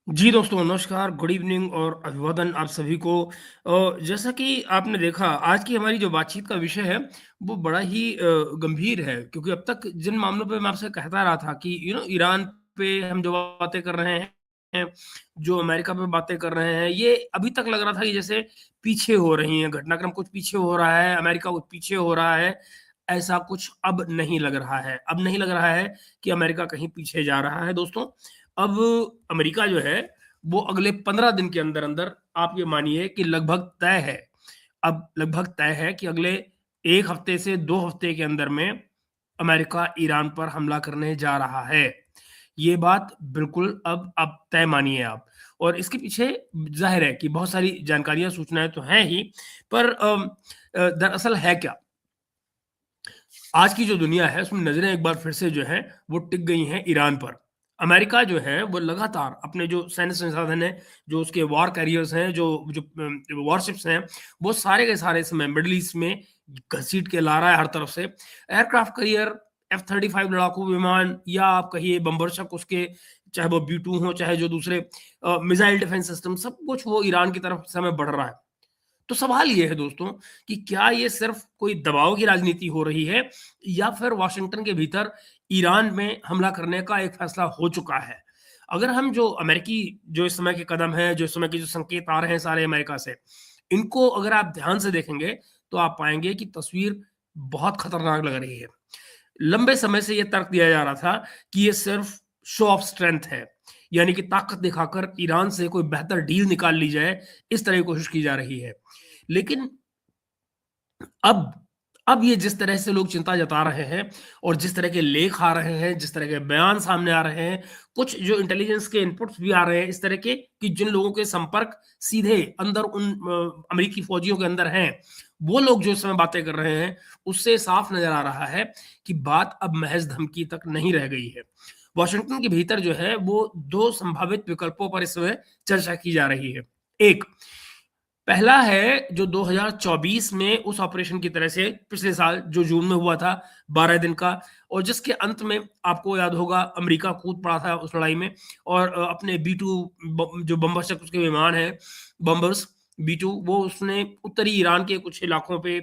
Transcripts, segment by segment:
जी दोस्तों, नमस्कार, good evening और अभिवादन आप सभी को। जैसा कि आपने देखा आज की हमारी जो बातचीत का विषय है, वो बड़ा ही गंभीर है क्योंकि अब तक जिन मामलों पे मैं आपसे कहता रहा था कि ईरान पे हम जो बातें कर रहे हैं, जो अमेरिका पे बातें कर रहे हैं, ये अभी तक लग रहा था कि जैसे पीछे हो रही हैं, घटनाक्रम कुछ पीछे हो रहा है, अमेरिका कुछ पीछे हो रहा है। ऐसा कुछ अब नहीं लग रहा है। अब नहीं लग रहा है कि अमेरिका कहीं पीछे जा रहा है दोस्तों। अब अमेरिका जो है वो अगले 15 दिन के अंदर-अंदर आप ये मानिए कि लगभग तय है। अब लगभग तय है कि अगले 1 हफ्ते से 2 हफ्ते के अंदर में अमेरिका ईरान पर हमला करने जा रहा है। ये बात बिल्कुल अब तय मानिए आप। और इसके पीछे ज़ाहिर है कि बहुत सारी जानकारियाँ, सूचनाएँ तो हैं ही, पर दरअसल है क्या? आज की जो दुनिया है उसमें नज़रें एक बार फिर से जो हैं वो टिक गई हैं ईरान पर। अमेरिका जो है वो लगातार अपने जो सैन्य संसाधन हैं, जो उसके वार कैरियर्स हैं, जो जो वॉरशिप्स हैं, वो सारे के सारे इस समय मिडल ईस्ट में घसीट के ला रहा है हर तरफ से। एयरक्राफ्ट कैरियर, F-35 लड़ाकू विमान या आप कहिए बमबरशक उसके, चाहे वो B-2 हो, चाहे जो दूसरे मिसाइल डिफेंस सिस्टम, सब कुछ वो ईरान की तरफ इस समय बढ़ रहा है। तो सवाल ये है दोस्तों कि क्या ये सिर्फ कोई दबाव की राजनीति हो रही है या फिर वाशिंगटन के भीतर ईरान में हमला करने का एक फैसला हो चुका है? अगर हम जो अमेरिकी जो इस समय के कदम हैं, जो इस समय के जो संकेत आ रहे हैं सारे अमेरिका से, इनको अगर आप ध्यान से देखेंगे तो आप पाएँगे कि तस्वीर बहुत खतरनाक लग रही है। लंबे समय से ये तर्क दिया जा रहा था कि ये सिर्फ शो ऑफ स्ट्रेंथ है, यानी कि ताकत दिखाकर ईरान से कोई बेहतर डील निकाल ली जाए, इस तरह की कोशिश की जा रही है। लेकिन अब अब ये जिस तरह से लोग चिंता जता रहे हैं और जिस तरह के लेख आ रहे हैं, जिस तरह के बयान सामने आ रहे हैं, कुछ जो इंटेलिजेंस के इनपुट्स भी आ रहे हैं इस तरह के कि जिन लोगों के संपर्क सीधे अंदर उन अमेरिकी फौजियों के अंदर हैं, वो लोग जो इस समय बातें कर रहे हैं, उससे साफ नज़र आ रहा है कि बात अब महज़ धमकी तक नहीं रह गई है। वाशिंगटन के भीतर जो है वो 2 संभावित विकल्पों पर इस समय चर्चा की जा रही है। एक, पहला है जो 2024 में उस ऑपरेशन की तरह से पिछले साल जो जून में हुआ था 12 दिन का, और जिसके अंत में आपको याद होगा अमेरिका कूद पड़ा था उस लड़ाई में और अपने B-2 जो बमबरशक उसके विमान हैं, बम्बर्स B-2, वो उसने उत्तरी ईरान के कुछ इलाकों पे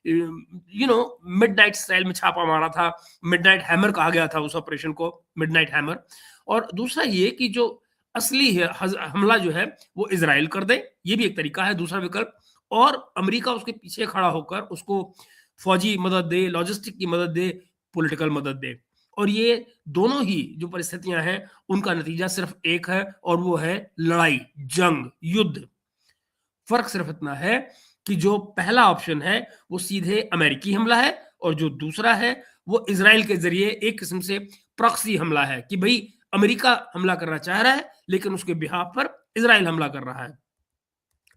मिडनाइट स्टाइल में छापा मारा था। मिडनाइट हैमर कहा गया था उस ऑपरेशन को, मिडनाइट हैमर। और दूसरा ये कि जो असली है हमला जो है वो इज़राइल कर दे, ये भी एक तरीका है, दूसरा विकल्प। और अमेरिका उसके पीछे खड़ा होकर उसको फ़ौजी मदद दे, लॉजिस्टिक की मदद दे, पॉलिटिकल मदद दे। और ये दोनों ही जो परिस्थितियाँ हैं, उनका नतीजा सिर्फ़ एक है और वो है लड़ाई, जंग, युद्ध। फ़र्क सिर्फ़ इतना है कि जो पहला ऑप्शन है, वो सीधे अमेरिकी हमला है और जो दूसरा है, वो इज़राइल के ज़रिए एक किस्म से प्रॉक्सी हमला है कि भई अमेरिका हमला करना चाह रहा है, लेकिन उसके बिहाफ़ पर इज़राइल हमला कर रहा है।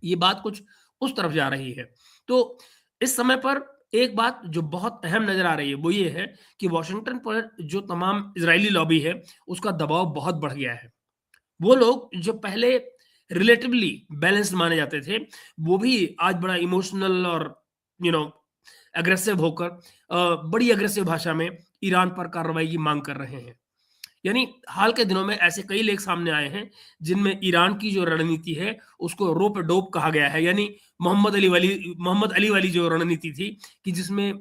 ये बात कुछ उस तरफ जा रही है। तो इस समय पर एक बात जो बहुत अहम नज़र आ रही है, वो ये है कि वाशिंगटन पर जो तमाम इज़राइली लॉबी है, उसका दबाव बहुत बढ़ गया है। वो लोग जो पहले रिलेटिवली बैलेंस्ड माने जाते थे, वो भी आज बड़ा इमोशनल और यू नो एग्रेसिव होकर बड़ी एग्रेसिव भाषा में ईरान पर कार्रवाई की माँग कर रहे हैं। यानी हाल के दिनों में ऐसे कई लेख सामने आए हैं, जिनमें ईरान की जो रणनीति है, उसको रोप-a-डोप कहा गया है। यानी मोहम्मद अली वाली जो रणनीति थी कि जिसमें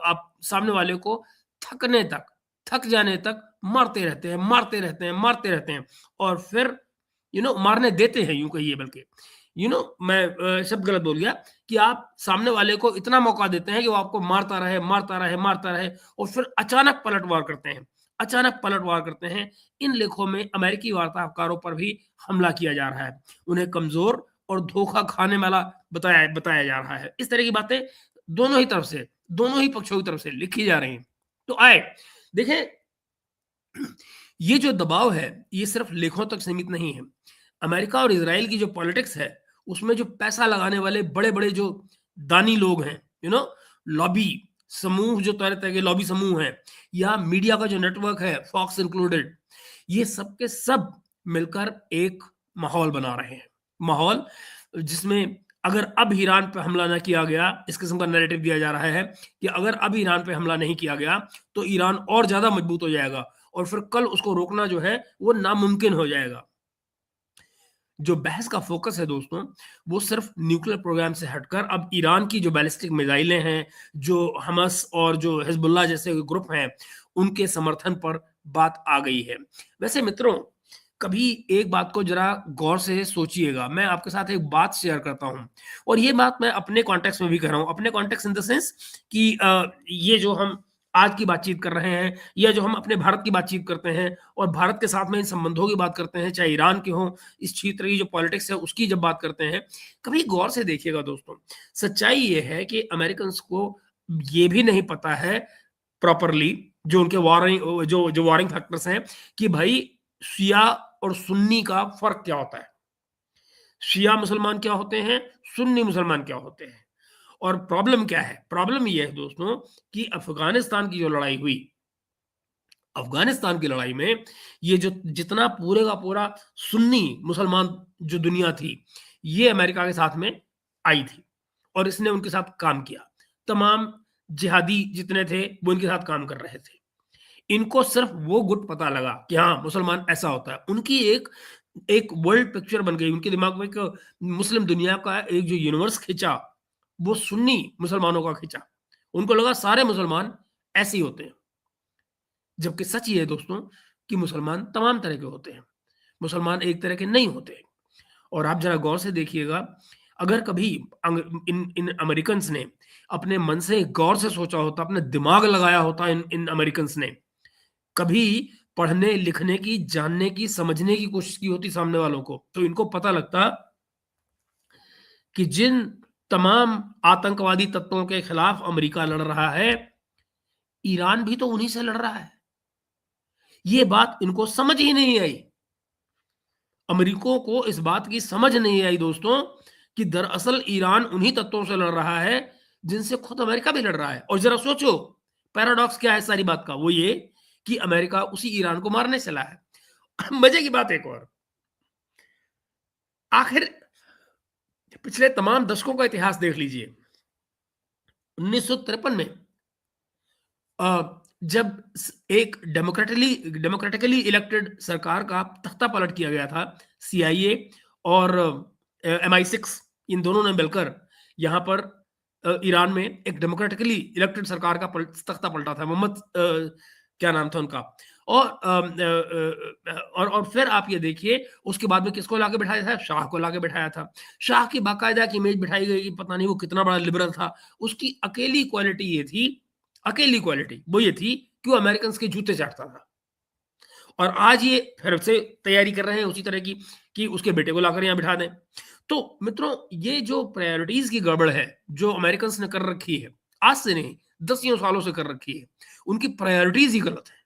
आप सामने वाले को थकने तक, थक जाने तक मारते रहते हैं, मारते रहते हैं, मारते रहते हैं और फिर मारने देते हैं, यूँ कहिए बल्कि। मैं शब्द गलत बोल गया कि आप सामने वाले को इतना मौका देते हैं कि वो आपको मारता रहे, मारता रहे, मारता रहे और फिर अचानक पलटवार करते हैं। अचानक पलटवार करते हैं। इन लेखों में अमेरिकी वार्ताकारों पर भी हमला किया जा रहा है। उन्हें कमज़ोर और धोखा खाने वाला बताया बताया जा रहा है। इस तरह की बातें दोनों ही तरफ से, दोनों ही पक्षों की तरफ से लिखी जा रही हैं। तो आए देखें, ये जो दबाव है, ये सिर्फ़ लेखों तक सीमित नहीं है। अमेरिका और इज़राइल की जो पॉलिटिक्स है, उसमें जो पैसा लगाने वाले बड़े-बड़े जो दानी लोग हैं, लॉबी समूह, जो तरह-तरह के लॉबी समूह हैं या मीडिया का जो नेटवर्क है, फॉक्स इंक्लूडेड, ये सब के सब मिलकर एक माहौल बना रहे हैं। माहौल जिसमें अगर अब ईरान पे हमला ना किया गया, इस किस्म का नैरेटिव दिया जा रहा है कि अगर अब ईरान पे हमला नहीं किया गया, तो ईरान और ज़्यादा मजबूत हो जाएगा और फिर कल उसको रोकना जो है, वो नामुमकिन हो जाएगा। जो बहस का फोकस है दोस्तों, वो सिर्फ न्यूक्लियर प्रोग्राम से हटकर अब ईरान की जो बैलिस्टिक मिसाइलें हैं, जो हमास और जो हिजबुल्लाह जैसे ग्रुप हैं, उनके समर्थन पर बात आ गई है। वैसे मित्रों, कभी एक बात को जरा गौर से सोचिएगा। मैं आपके साथ एक बात शेयर करता हूँ और ये बात मैं अपने कॉन्टेक्स्ट में भी कर रहा हूँ। अपने कॉन्टेक्स्ट इन द सेंस कि ये जो हम आज की बातचीत कर रहे हैं या जो हम अपने भारत की बातचीत करते हैं और भारत के साथ में इन संबंधों की बात करते हैं, चाहे ईरान के हों, इस क्षेत्र की जो पॉलिटिक्स है उसकी जब बात करते हैं, कभी गौर से देखिएगा दोस्तों। सच्चाई ये है कि अमेरिकन्स को ये भी नहीं पता है प्रॉपरली, जो उनके वॉरिंग जो वॉरिंग फैक्टर्स हैं, कि भाई शिया और सुन्नी का फर्क क्या होता है। शिया मुसलमान क्या होते हैं, सुन्नी मुसलमान क्या होते हैं। और प्रॉब्लम क्या है? प्रॉब्लम ये है दोस्तों कि अफगानिस्तान की जो लड़ाई हुई, अफगानिस्तान की लड़ाई में ये जो जितना पूरे का पूरा सुन्नी मुसलमान जो दुनिया थी, ये अमेरिका के साथ में आई थी और इसने उनके साथ काम किया। तमाम जिहादी जितने थे वो इनके साथ काम कर रहे थे। इनको सिर्फ वो गुट पता लगा कि हाँ, मुसलमान ऐसा होता है। उनकी एक एक वर्ल्ड पिक्चर बन गई उनके दिमाग में, एक मुस्लिम दुनिया का एक जो यूनिवर्स खिंचा, वो सुन्नी मुसलमानों का खिंचा। उनको लगा सारे मुसलमान ऐसे ही होते हैं। जबकि सच ये है दोस्तों कि मुसलमान तमाम तरह के होते हैं। मुसलमान एक तरह के नहीं होते। और आप ज़रा गौर से देखिएगा, अगर कभी इन इन अमेरिकन्स ने अपने मन से गौर से सोचा होता, अपने दिमाग लगाया होता, इन इन अमेरिकन्स ने कभी पढ़ने, लिखने की, जानने की, समझने की कोशिश की होती सामने वालों को, तो इनको पता लगता कि जिन तमाम आतंकवादी तत्वों के खिलाफ अमेरिका लड़ रहा है, ईरान भी तो उन्हीं से लड़ रहा है। ये बात इनको समझ ही नहीं आई। अमेरिको को इस बात की समझ नहीं आई दोस्तों कि दरअसल ईरान उन्हीं तत्वों से लड़ रहा है जिनसे खुद अमेरिका भी लड़ रहा है। और जरा सोचो, पैराडॉक्स क्या है सारी बात का? वो ये कि अमेरिका उसी ईरान को मारने चला है। मजे की बात एक और, आखिर पिछले तमाम दशकों का इतिहास देख लीजिए। 1953 में जब एक डेमोक्रेटिकली इलेक्टेड सरकार का तख्ता पलट किया गया था, सीआईए और MI6 इन दोनों ने मिलकर यहाँ पर ईरान में एक डेमोक्रेटिकली इलेक्टेड सरकार का तख्ता पलटा था। मोहम्मद क्या नाम था उनका। और और फिर आप ये देखिए, उसके बाद में किसको लाके बिठाया था? शाह को लाके बिठाया था। शाह की बाकायदा की इमेज बिठाई गई कि पता नहीं वो कितना बड़ा लिबरल था। उसकी अकेली क्वालिटी ये थी, अकेली क्वालिटी वो ये थी कि वो अमेरिकन के जूते चाटता था। और आज ये फिर से तैयारी कर रहे हैं उसी तरह की कि उसके बेटे को लाकर यहाँ बिठा दें। तो मित्रों, ये जो प्रायोरिटीज की गड़बड़ है जो अमेरिकन ने कर रखी है, आज से नहीं, दसियों सालों से कर रखी है, उनकी प्रायोरिटीज ही गलत है।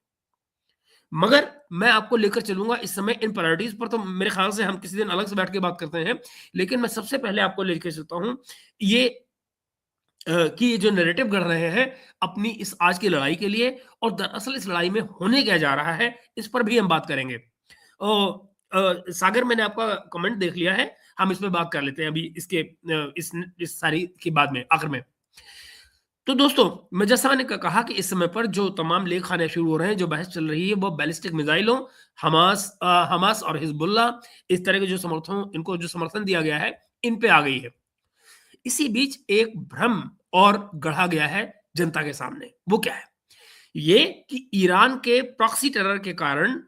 मगर मैं आपको लेकर चलूंगा इस समय इन प्रायोरिटीज पर, तो मेरे ख्याल से हम किसी दिन अलग से बैठ के बात करते हैं। लेकिन मैं सबसे पहले आपको लेकर चलता हूं ये कि ये जो नैरेटिव गढ़ रहे हैं अपनी इस आज की लड़ाई के लिए, और दरअसल इस लड़ाई में होने क्या जा रहा है, इस पर भी हम बात करेंगे। सागर, मैंने आपका कमेंट देख लिया है, हम इसमें बात कर लेते हैं अभी इसके इस सारी के बाद में, आखिर में। तो दोस्तों, मैं जैसा मैंने कहा कि इस समय पर जो तमाम लेख आने शुरू हो रहे हैं, जो बहस चल रही है, वो बैलिस्टिक मिसाइलों, हमास और हिजबुल्लाह, इस तरह के जो समर्थन, इनको जो समर्थन दिया गया है, इन पे आ गई है। इसी बीच एक भ्रम और गढ़ा गया है जनता के सामने। वो क्या है? ये कि ईरान के प्रॉक्सी टेरर के कारण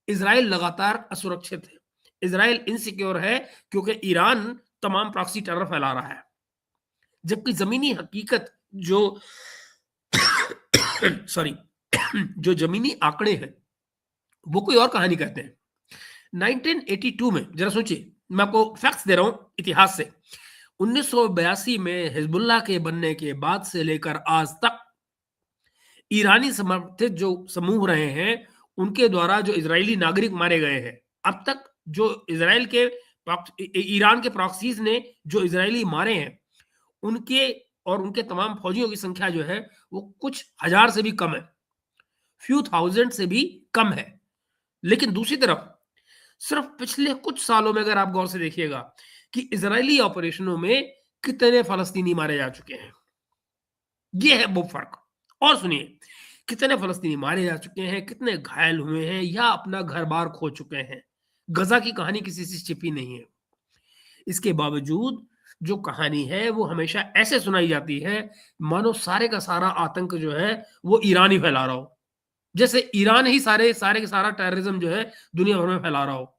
इजराइल लगातार असुरक्षित है, इजराइल इनसिक्योर है, क्योंकि ईरान तमाम प्रॉक्सी टेरर फैला रहा है। जबकि जमीनी हकीकत जो सॉरी जो जमीनी आंकड़े हैं वो कोई और कहानी कहते हैं। 1982 में, जरा सोचिए, मैं आपको फैक्ट्स दे रहा हूं इतिहास से। 1982 में हिजबुल्लाह के बनने के बाद से लेकर आज तक ईरानी समर्थित जो समूह रहे हैं, उनके द्वारा जो इजरायली नागरिक मारे गए हैं, अब तक जो इजराइल के ईरान के प्रॉक्सीज ने जो इजरायली मारे हैं, उनके और उनके तमाम फौजियों की संख्या जो है वो कुछ हजार से भी कम है, फ्यू थाउजेंड से भी कम है। लेकिन दूसरी तरफ सिर्फ पिछले कुछ सालों में अगर आप गौर से देखिएगा कि इजरायली ऑपरेशनों में कितने फलस्तीनी मारे जा चुके हैं, ये है वो फर्क। और सुनिए, कितने फलस्तीनी मारे जा चुके हैं, कितने घायल हुए हैं या अपना घर बार खो चुके हैं। गजा की कहानी किसी से छिपी नहीं है। इसके बावजूद जो कहानी है वो हमेशा ऐसे सुनाई जाती है मानो सारे का सारा आतंक जो है वो ईरान ही फैला रहा हो। जैसे ईरान ही सारे सारे का सारा टेररिज्म जो है दुनिया भर में फैला रहा हो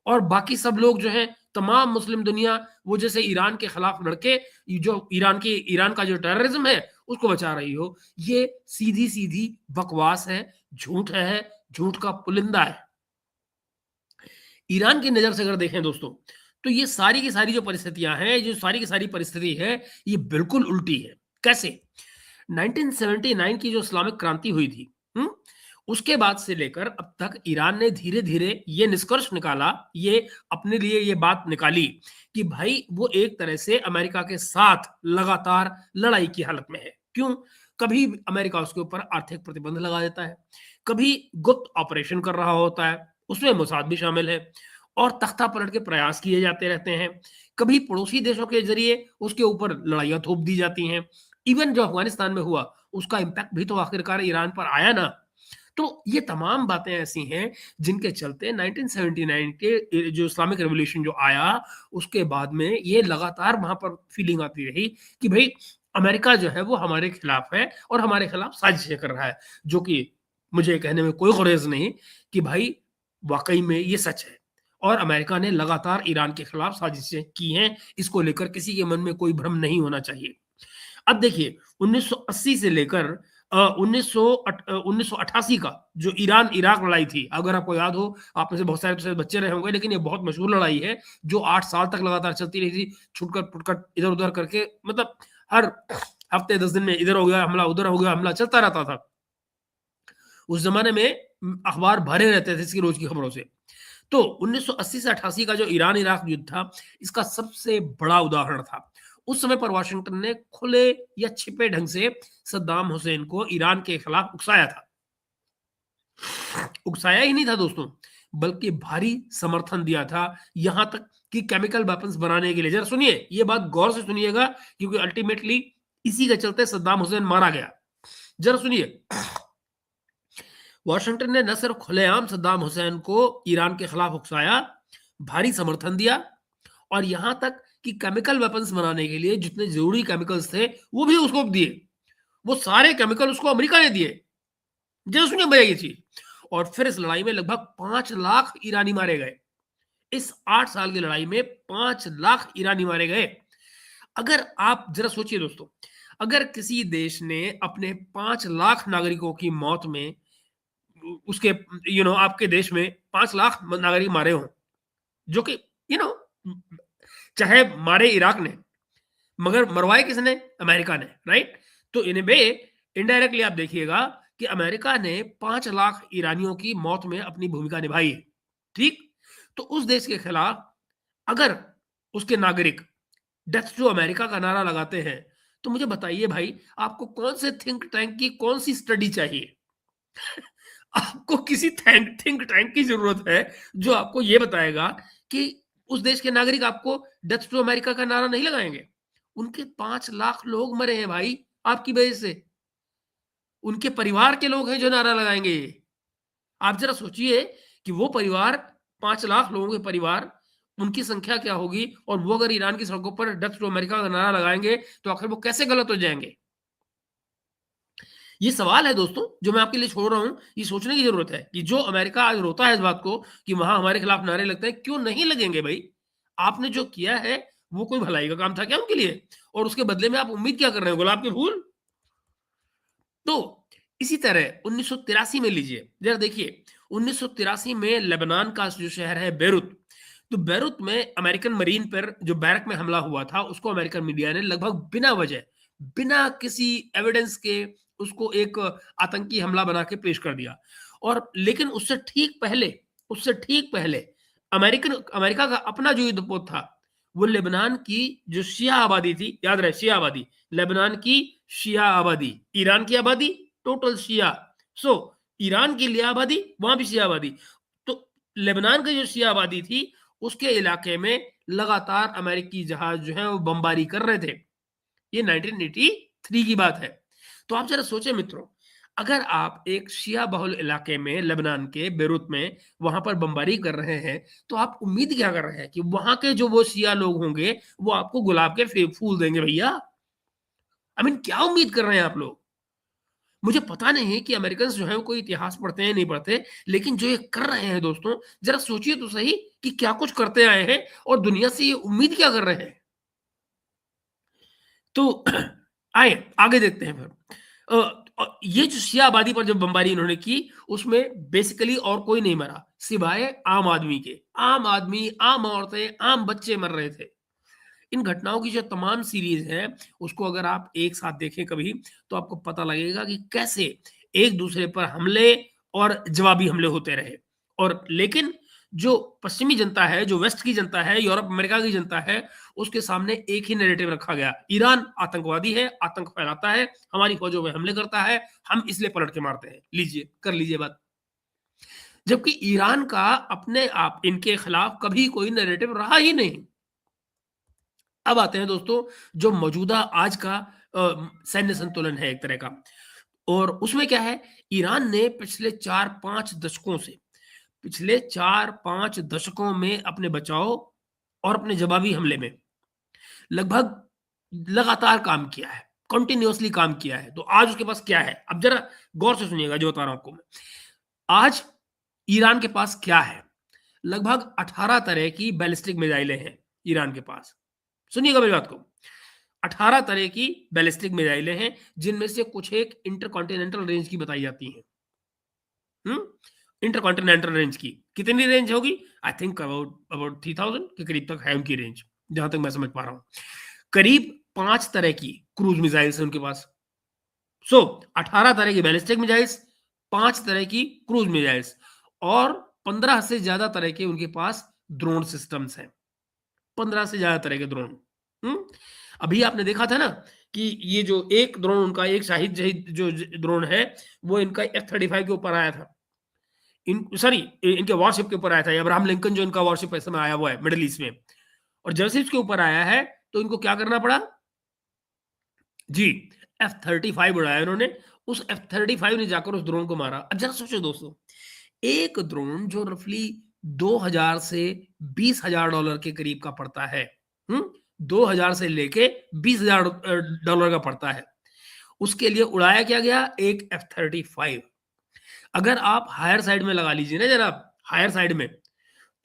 और बाकी सब लोग जो हैं तमाम मुस्लिम दुनिया वो जैसे ईरान के खिलाफ लड़के जो ईरान का जो टेररिज्म है उसको बचा रही हो। ये सीधी-सीधी बकवास है, झूठ का पुलिंदा है। ईरान की नज़र से अगर देखें दोस्तों, तो ये सारी की सारी जो परिस्थितियाँ हैं, जो सारी की सारी परिस्थिति है, ये बिल्कुल उल्टी है। कैसे? 1979 की जो इस्लामिक क्रांति हुई थी, उसके बाद से लेकर अब तक ईरान ने धीरे-धीरे ये निष्कर्ष निकाला, ये अपने लिए ये बात निकाली कि भाई वो एक तरह से अमेरिका के साथ लगातार लड़ाई की हालत में है। क्यों? कभी अमेरिका उसके ऊपर आर्थिक प्रतिबंध लगा देता है, कभी गुप्त ऑपरेशन कर रहा होता है, उसमें मोसाद भी शामिल है और तख्तापलट के प्रयास किए जाते रहते हैं। कभी पड़ोसी देशों के ज़रिए उसके ऊपर लड़ाइयाँ थोप दी जाती हैं। इवन जो अफ़गानिस्तान में हुआ, उसका इम्पैक्ट भी तो आखिरकार ईरान पर आया ना। तो ये तमाम बातें ऐसी हैं जिनके चलते 1979 के जो इस्लामिक रिवॉल्यूशन जो आया, उसके बाद में ये लगातार वहाँ पर फीलिंग आती रही कि भई अमेरिका जो है वो हमारे खिलाफ है और हमारे खिलाफ साजिशें कर रहा है। जो कि मुझे कहने में कोई गुरेज़ नहीं कि भाई वाक़ई में ये सच है और अमेरिका ने लगातार ईरान के खिलाफ साजिशें की हैं, इसको लेकर किसी के मन में कोई भ्रम नहीं होना चाहिए। अब देखिए 1980 से लेकर 1988 का जो ईरान-इराक लड़ाई थी, अगर आपको याद हो, आप में से बहुत सारे शायद बच्चे रहे होंगे, लेकिन ये बहुत मशहूर लड़ाई है, जो 8 साल तक लगातार चलती रही थी, छुटकर-फुटकर, इधर-उधर करके मतलब हर हफ्ते 10 दिन में इधर हो गया हमला, उधर हो गया हमला, चलता रहता था। उस ज़माने में अखबार भरे रहते थे इसकी रोज़ की खबरों से। तो 1980 से 88 का जो ईरान-इराक युद्ध था, इसका सबसे बड़ा उदाहरण था। उस समय पर वाशिंगटन ने खुले या छिपे ढंग से सद्दाम हुसैन को ईरान के खिलाफ उकसाया था। उकसाया ही नहीं था दोस्तों, बल्कि भारी समर्थन दिया था, यहाँ तक कि केमिकल वेपन्स बनाने के लिए। ज़रा सुनिए, ये बात गौर से सुनिएगा क्योंकि अल्टीमेटली इसी के चलते सद्दाम हुसैन मारा गया। ज़रा सुनिए, वाशिंगटन ने न सिर्फ खुलेआम सद्दाम हुसैन को ईरान के खिलाफ उकसाया, भारी समर्थन दिया और यहां तक कि केमिकल वेपन्स बनाने के लिए जितने जरूरी केमिकल्स थे वो भी उसको दिए। वो सारे केमिकल उसको अमेरिका ने दिए। जरा सुनिए भैया ये चीज। और फिर इस लड़ाई में लगभग 5 लाख ईरानी मारे गए। इस 8 साल की लड़ाई में 5 लाख ईरानी मारे गए। अगर आप जरा सोचिए दोस्तों, अगर किसी देश ने अपने 5 लाख नागरिकों की मौत में उसके आपके देश में 5 लाख नागरिक मारे हों, जो कि यू नो चाहे मारे इराक ने, मगर मरवाए किसने? अमेरिका ने, राइट? तो इन वे इनडायरेक्टली आप देखिएगा कि अमेरिका ने 5 लाख ईरानियों की मौत में अपनी भूमिका निभाई है। ठीक? तो उस देश के खिलाफ अगर उसके नागरिक डेथ टू अमेरिका का नारा लगाते हैं, तो मुझे बताइए भाई, आपको कौन से थिंक टैंक की कौन सी स्टडी चाहिए? आपको किसी थिंक टैंक की जरूरत है जो आपको ये बताएगा कि उस देश के नागरिक आपको डेथ टू अमेरिका का नारा नहीं लगाएंगे। उनके 5 लाख लोग मरे हैं भाई आपकी वजह से। उनके परिवार के लोग हैं जो नारा लगाएंगे। आप जरा सोचिए कि वो परिवार, 5 लाख लोगों के परिवार, उनकी संख्या क्या होगी और वो अगर ईरान की सड़कों पर डेथ टू अमेरिका का नारा लगाएंगे तो आखिर वो कैसे गलत हो जाएंगे? ये सवाल है दोस्तों जो मैं आपके लिए छोड़ रहा हूँ। ये सोचने की ज़रूरत है कि जो अमेरिका आज रोता है इस बात को कि वहाँ हमारे खिलाफ नारे लगते हैं, क्यों नहीं लगेंगे भई? आपने जो किया है वो कोई भलाई का काम था क्या उनके लिए? और उसके बदले में आप उम्मीद क्या कर रहे हैं? गुलाब के फूल? तो इसी तरह 1983 में लीजिए, ज़रा देखिए 1983 में लेबनान का जो शहर है बेरूत, तो बेरूत में अमेरिकन मरीन पर जो बैरक में हमला हुआ था, उसको अमेरिकन मीडिया ने लगभग बिना वजह, बिना किसी एविडेंस के उसको एक आतंकी हमला बना के पेश कर दिया। और लेकिन उससे ठीक पहले अमेरिका का अपना जो युद्धपोत था, वो लेबनान की जो शिया आबादी थी, याद रहे शिया आबादी, लेबनान की शिया आबादी, ईरान की आबादी टोटल शिया। सो ईरान की लिया आबादी, वहां भी शिया आबादी। तो लेबनान की जो शिया आबादी थी, उसके इलाके में लगातार अमेरिकी जहाज जो है वो बमबारी कर रहे थे। ये 1983 की बात है। तो आप जरा सोचें मित्रों, अगर आप एक शिया बहुल इलाके में लेबनान के बेरूत में वहां पर बमबारी कर रहे हैं, तो आप उम्मीद क्या कर रहे हैं कि वहां के जो वो शिया लोग होंगे वो आपको गुलाब के फूल देंगे भैया? आई मीन क्या उम्मीद कर रहे हैं आप लोग? मुझे पता नहीं है कि अमेरिकन जो है वो कोई इतिहास पढ़ते हैं नहीं पढ़ते, लेकिन जो ये कर रहे हैं दोस्तों, जरा सोचिए तो सही कि क्या कुछ करते आए हैं और दुनिया से ये उम्मीद क्या कर रहे हैं। तो आए आगे देखते हैं फिर। ये जो शिया आबादी पर जब बमबारी इन्होंने की, उसमें बेसिकली और कोई नहीं मरा सिवाय आम आदमी के। आम आदमी, आम औरतें, आम बच्चे मर रहे थे। इन घटनाओं की जो तमाम सीरीज है, उसको अगर आप एक साथ देखें कभी, तो आपको पता लगेगा कि कैसे एक दूसरे पर हमले और जवाबी हमले होते रहे। और लेकिन जो पश्चिमी जनता है, जो वेस्ट की जनता है, यूरोप अमेरिका की जनता है, उसके सामने एक ही नैरेटिव रखा गया, ईरान आतंकवादी है, आतंक फैलाता है, हमारी फौजों में हमले करता है, हम इसलिए पलट के मारते हैं, लीजिए कर लीजिए बात। जबकि ईरान का अपने आप इनके खिलाफ कभी कोई नैरेटिव रहा ही नहीं। अब आते हैं दोस्तों जो मौजूदा आज का सैन्य संतुलन है एक तरह का, और उसमें क्या है, ईरान ने पिछले 4-5 दशकों में अपने बचाव और अपने जवाबी हमले में लगभग लगातार काम किया है, कंटिन्यूअसली काम किया है। तो आज उसके पास क्या है? अब जरा गौर से सुनिएगा जो बता रहा हूं आपको मैं। आज ईरान के पास क्या है? लगभग 18 तरह की बैलिस्टिक मिसाइलें हैं ईरान के पास। सुनिएगा मेरी बात को। 18 तरह की बैलिस्टिक मिसाइलें हैं, जिनमें से कुछ एक इंटरकॉन्टिनेंटल रेंज की बताई जाती हैं। इंटरकॉन्टिनेंटल रेंज की कितनी रेंज होगी? आई थिंक अबाउट अबाउट 3000 के करीब तक है उनकी रेंज, जहां तक मैं समझ पा रहा हूं। करीब 5 तरह की क्रूज मिसाइल्स है उनके पास। सो 18 तरह की बैलिस्टिक मिसाइल्स, 5 तरह की क्रूज मिसाइल्स, और 15 से ज्यादा तरह के उनके पास ड्रोन सिस्टम्स हैं। 15 से ज्यादा तरह के ड्रोन। हम्म अभी आपने देखा था ना कि ये जो एक ड्रोन उनका, एक शाहिद जहीद जो ड्रोन है, वो इनका F-35 के ऊपर आया था। इन सॉरी इनके वॉरशिप के ऊपर आया था। अब्राहम लिंकन जो इनका वॉरशिप ऐसे में आया हुआ है मिडिल ईस्ट में, और जैसे इसके ऊपर आया है तो इनको क्या करना पड़ा जी, F-35 उड़ाया इन्होंने। उस F-35 ने जाकर उस ड्रोन को मारा। अब जरा सोचो दोस्तों, एक ड्रोन जो रफली 2000 से $20,000 के करीब का पड़ता है, 2000 से लेके $20,000 का पड़ता है, उसके लिए उड़ाया क्या गया? एक F-35। अगर आप हायर साइड में लगा लीजिए ना जनाब, हायर साइड में,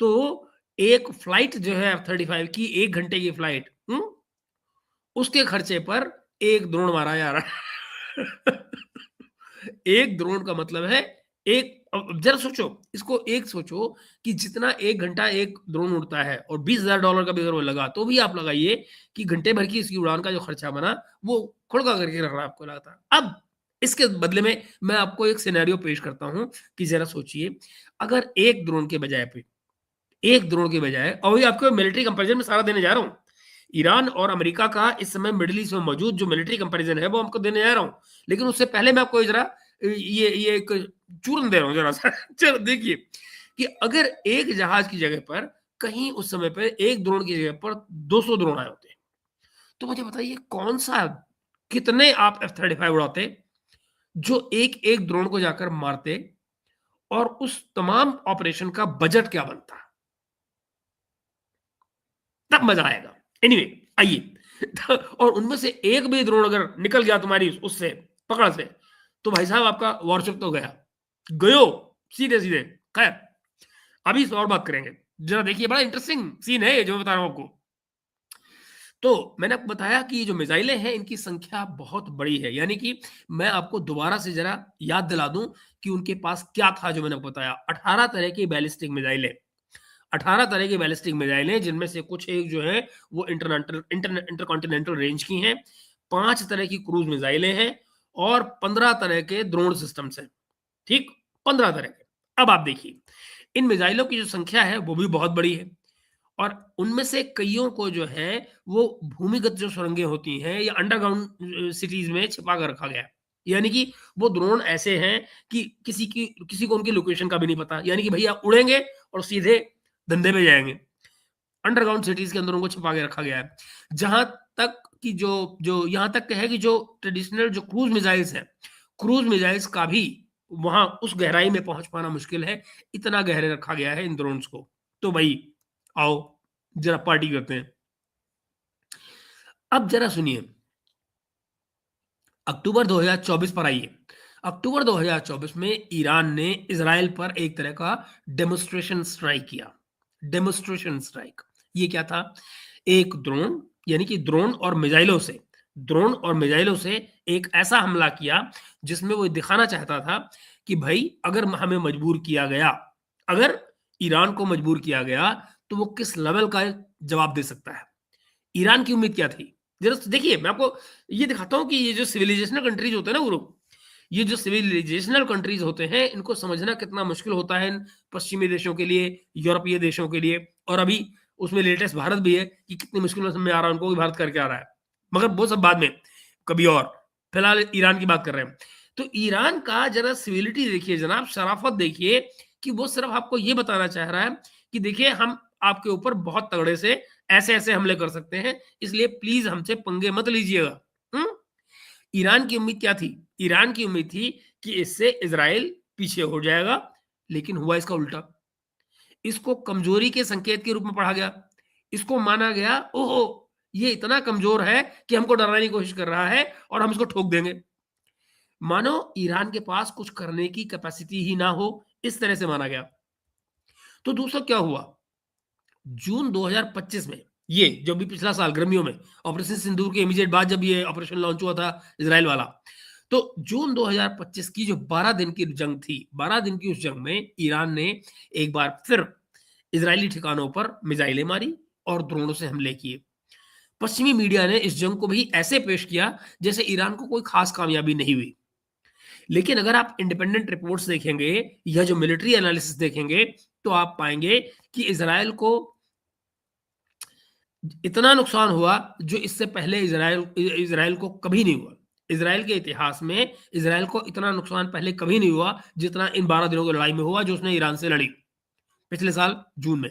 तो एक फ्लाइट जो है F-35 की, 1 घंटे की फ्लाइट, उसके खर्चे पर एक ड्रोन मारा जा रहा है। एक ड्रोन का मतलब है एक, अब जरा सोचो इसको, एक सोचो कि जितना 1 घंटा एक ड्रोन उड़ता है और $20,000 का भी अगर वो लगा, तो भी आप लगाइए कि घंटे भर की इसकी उड़ान का जो खर्चा बना, वो खुड़का करके रख रहा है आपको लगता। अब इसके बदले में मैं आपको एक सिनेरियो पेश करता हूं कि जरा सोचिए, अगर एक ड्रोन के बजाय, और वही आपको मिलिट्री कंपैरिजन में सारा देने जा रहा हूं, ईरान और अमेरिका का इस समय मिडिल ईस्ट में मौजूद जो मिलिट्री कंपैरिजन है वो हमको देने जा रहा हूं, लेकिन उससे पहले मैं आपको जरा ये एक चूर्ण दे रहा हूं जरा सा। चलो देखिए कि अगर एक जहाज की जगह पर कहीं उस समय पर एक ड्रोन की जगह पर 200 ड्रोन आए होते, तो मुझे बताइए कौन सा, कितने आप F-35 उड़ाते जो एक एक ड्रोन को जाकर मारते, और उस तमाम ऑपरेशन का बजट क्या बनता, तब मजा आएगा। एनीवे आइए। और उनमें से एक भी ड्रोन अगर निकल गया तुम्हारी उससे पकड़ से, तो भाई साहब आपका वॉरशिप तो गया, गयो सीधे सीधे। खैर, अभी इस और बात करेंगे। जरा देखिए, बड़ा इंटरेस्टिंग सीन है ये जो मैं बता रहा हूं आपको। तो मैंने आपको बताया कि ये जो मिसाइलें हैं इनकी संख्या बहुत बड़ी है, यानी कि मैं आपको दोबारा से जरा याद दिला दूं कि उनके पास क्या था जो मैंने आपको बताया। 18 तरह की बैलिस्टिक मिसाइलें, 18 तरह की बैलिस्टिक मिसाइलें, जिनमें से कुछ एक जो है वो इंटरकॉन्टिनेंटल रेंज की हैं, 5 तरह की क्रूज मिसाइलें हैं, और 15 तरह के ड्रोन सिस्टम्स हैं। ठीक, 15 तरह के। अब आप देखिए, इन मिसाइलों की जो संख्या है वो भी बहुत बड़ी है, और उनमें से कईयों को जो है वो भूमिगत जो सुरंगें होती हैं या अंडरग्राउंड सिटीज में छिपा कर रखा गया है। यानी कि वो ड्रोन ऐसे हैं कि किसी को उनकी लोकेशन का भी नहीं पता, यानी कि भैया उड़ेंगे और सीधे धंधे पे जाएंगे। अंडरग्राउंड सिटीज के अंदर उनको छिपा के रखा गया है। जहां तक कि जो जो यहां तक है कि जो ट्रेडिशनल जो क्रूज मिसाइल्स हैं, क्रूज मिसाइल्स का भी वहां उस गहराई में पहुंच पाना मुश्किल है, इतना गहरे रखा गया है इन ड्रोन्स को। तो भाई आओ जरा पार्टी करते हैं। अब जरा सुनिए, अक्टूबर 2024 पर आइए। अक्टूबर 2024 में ईरान ने इजराइल पर एक तरह का डेमोस्ट्रेशन स्ट्राइक किया। डेमोस्ट्रेशन स्ट्राइक, ये क्या था? एक ड्रोन, यानी कि ड्रोन और मिसाइलों से एक ऐसा हमला किया जिसमें वो दिखाना चाहता था कि भाई अगर हमें मजबूर किया गया, अगर ईरान को मजबूर किया गया तो वो किस लेवल का जवाब दे सकता है। ईरान की उम्मीद क्या थी? जरा देखिए, मैं आपको ये दिखाता हूँ कि ये जो सिविलाइजेशनल कंट्रीज होते हैं ना गुरु, ये जो सिविलाइजेशनल कंट्रीज होते हैं, इनको समझना कितना मुश्किल होता है इन पश्चिमी देशों के लिए, यूरोपीय देशों के लिए, और अभी उसमें लेटेस्ट भारत भी है कि कितनी मुश्किल में समझ में आ रहा है उनको कि भारत करके आ रहा है। मगर वो सब बाद में, कभी और। फिलहाल ईरान की बात कर रहे हैं। तो ईरान का जरा सिविलिटी देखिए जनाब, शराफत देखिए, कि वो सिर्फ आपको ये बताना चाह रहा है कि देखिए हम आपके ऊपर बहुत तगड़े से ऐसे-ऐसे हमले कर सकते हैं, इसलिए प्लीज़ हमसे पंगे मत लीजिएगा। हुँ? ईरान की उम्मीद क्या थी? ईरान की उम्मीद थी कि इससे इज़राइल पीछे हो जाएगा, लेकिन हुआ इसका उल्टा। इसको कमज़ोरी के संकेत के रूप में पढ़ा गया। इसको माना गया, ओहो! ये इतना कमज़ोर है कि हमको डराने की कोशिश कर रहा है और हम इसको ठोक देंगे। मानो ईरान के पास कुछ करने की कैपेसिटी ही ना हो, इस तरह से माना गया। तो दोस्तों क्या हुआ? जून 2025 में, ये जो भी पिछला साल गर्मियों में ऑपरेशन सिंदूर के इमीडिएट बाद जब ये ऑपरेशन लॉन्च हुआ था इजराइल वाला, तो जून 2025 की जो 12 दिन की जंग थी, 12 दिन की उस जंग में ईरान ने एक बार फिर इजरायली ठिकानों पर मिसाइलें मारी और ड्रोनों से हमले किए। पश्चिमी मीडिया ने इस जंग को भी ऐसे पेश किया जैसे ईरान को कोई खास कामयाबी नहीं हुई। लेकिन अगर आप इंडिपेंडेंट रिपोर्ट्स देखेंगे या जो मिलिट्री एनालिसिस देखेंगे, तो आप पाएंगे कि इजराइल को इतना नुकसान हुआ जो इससे पहले इज़राइल को कभी नहीं हुआ। इज़राइल के इतिहास में इज़राइल को इतना नुकसान पहले कभी नहीं हुआ, जितना इन 12 दिनों की लड़ाई में हुआ जो उसने ईरान से लड़ी, पिछले साल जून में।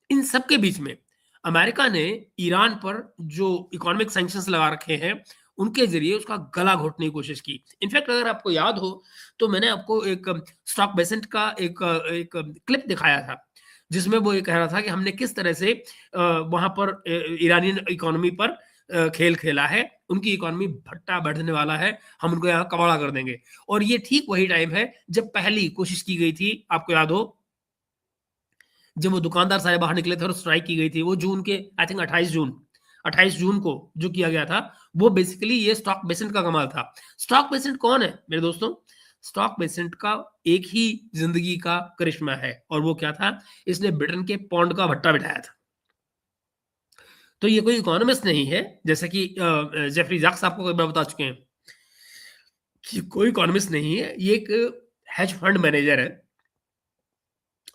इन सब के बीच में अमेरिका ने ईरान पर जो इकोनॉमिक सैंक्शंस लगा रखे हैं, उनके ज़रिए उसका गला घोटने की कोशिश की। इनफैक्ट अगर आपको याद हो, तो मैंने आपको एक स्टॉक बेसेंट का एक क्लिप दिखाया था, जिसमें वो ये कह रहा था कि हमने किस तरह से वहाँ पर ईरानियन इकोनॉमी पर खेल खेला है, उनकी इकोनॉमी भट्टा बैठने वाला है, हम उनको यहाँ कबाड़ा कर देंगे। और ये ठीक वही टाइम है जब पहली कोशिश की गई थी, आपको याद हो, जब वो दुकानदार सारे बाहर निकले थे और स्ट्राइक की गई थी, वो जून के आई थिंक 28 जून को जो किया गया था, वो बेसिकली ये स्टॉक बेसेंट का कमाल था। स्टॉक बेसेंट कौन है मेरे दोस्तों? स्टॉक बेसेंट का एक ही जिंदगी का करिश्मा है, और वो क्या था? इसने ब्रिटेन के पौंड का भट्टा बिठाया था। तो ये कोई इकोनॉमिस्ट नहीं है, जैसा कि जेफरी जैक्स आपको कई बार बता चुके हैं कि कोई इकोनॉमिस्ट नहीं है, ये एक हेज फंड मैनेजर है।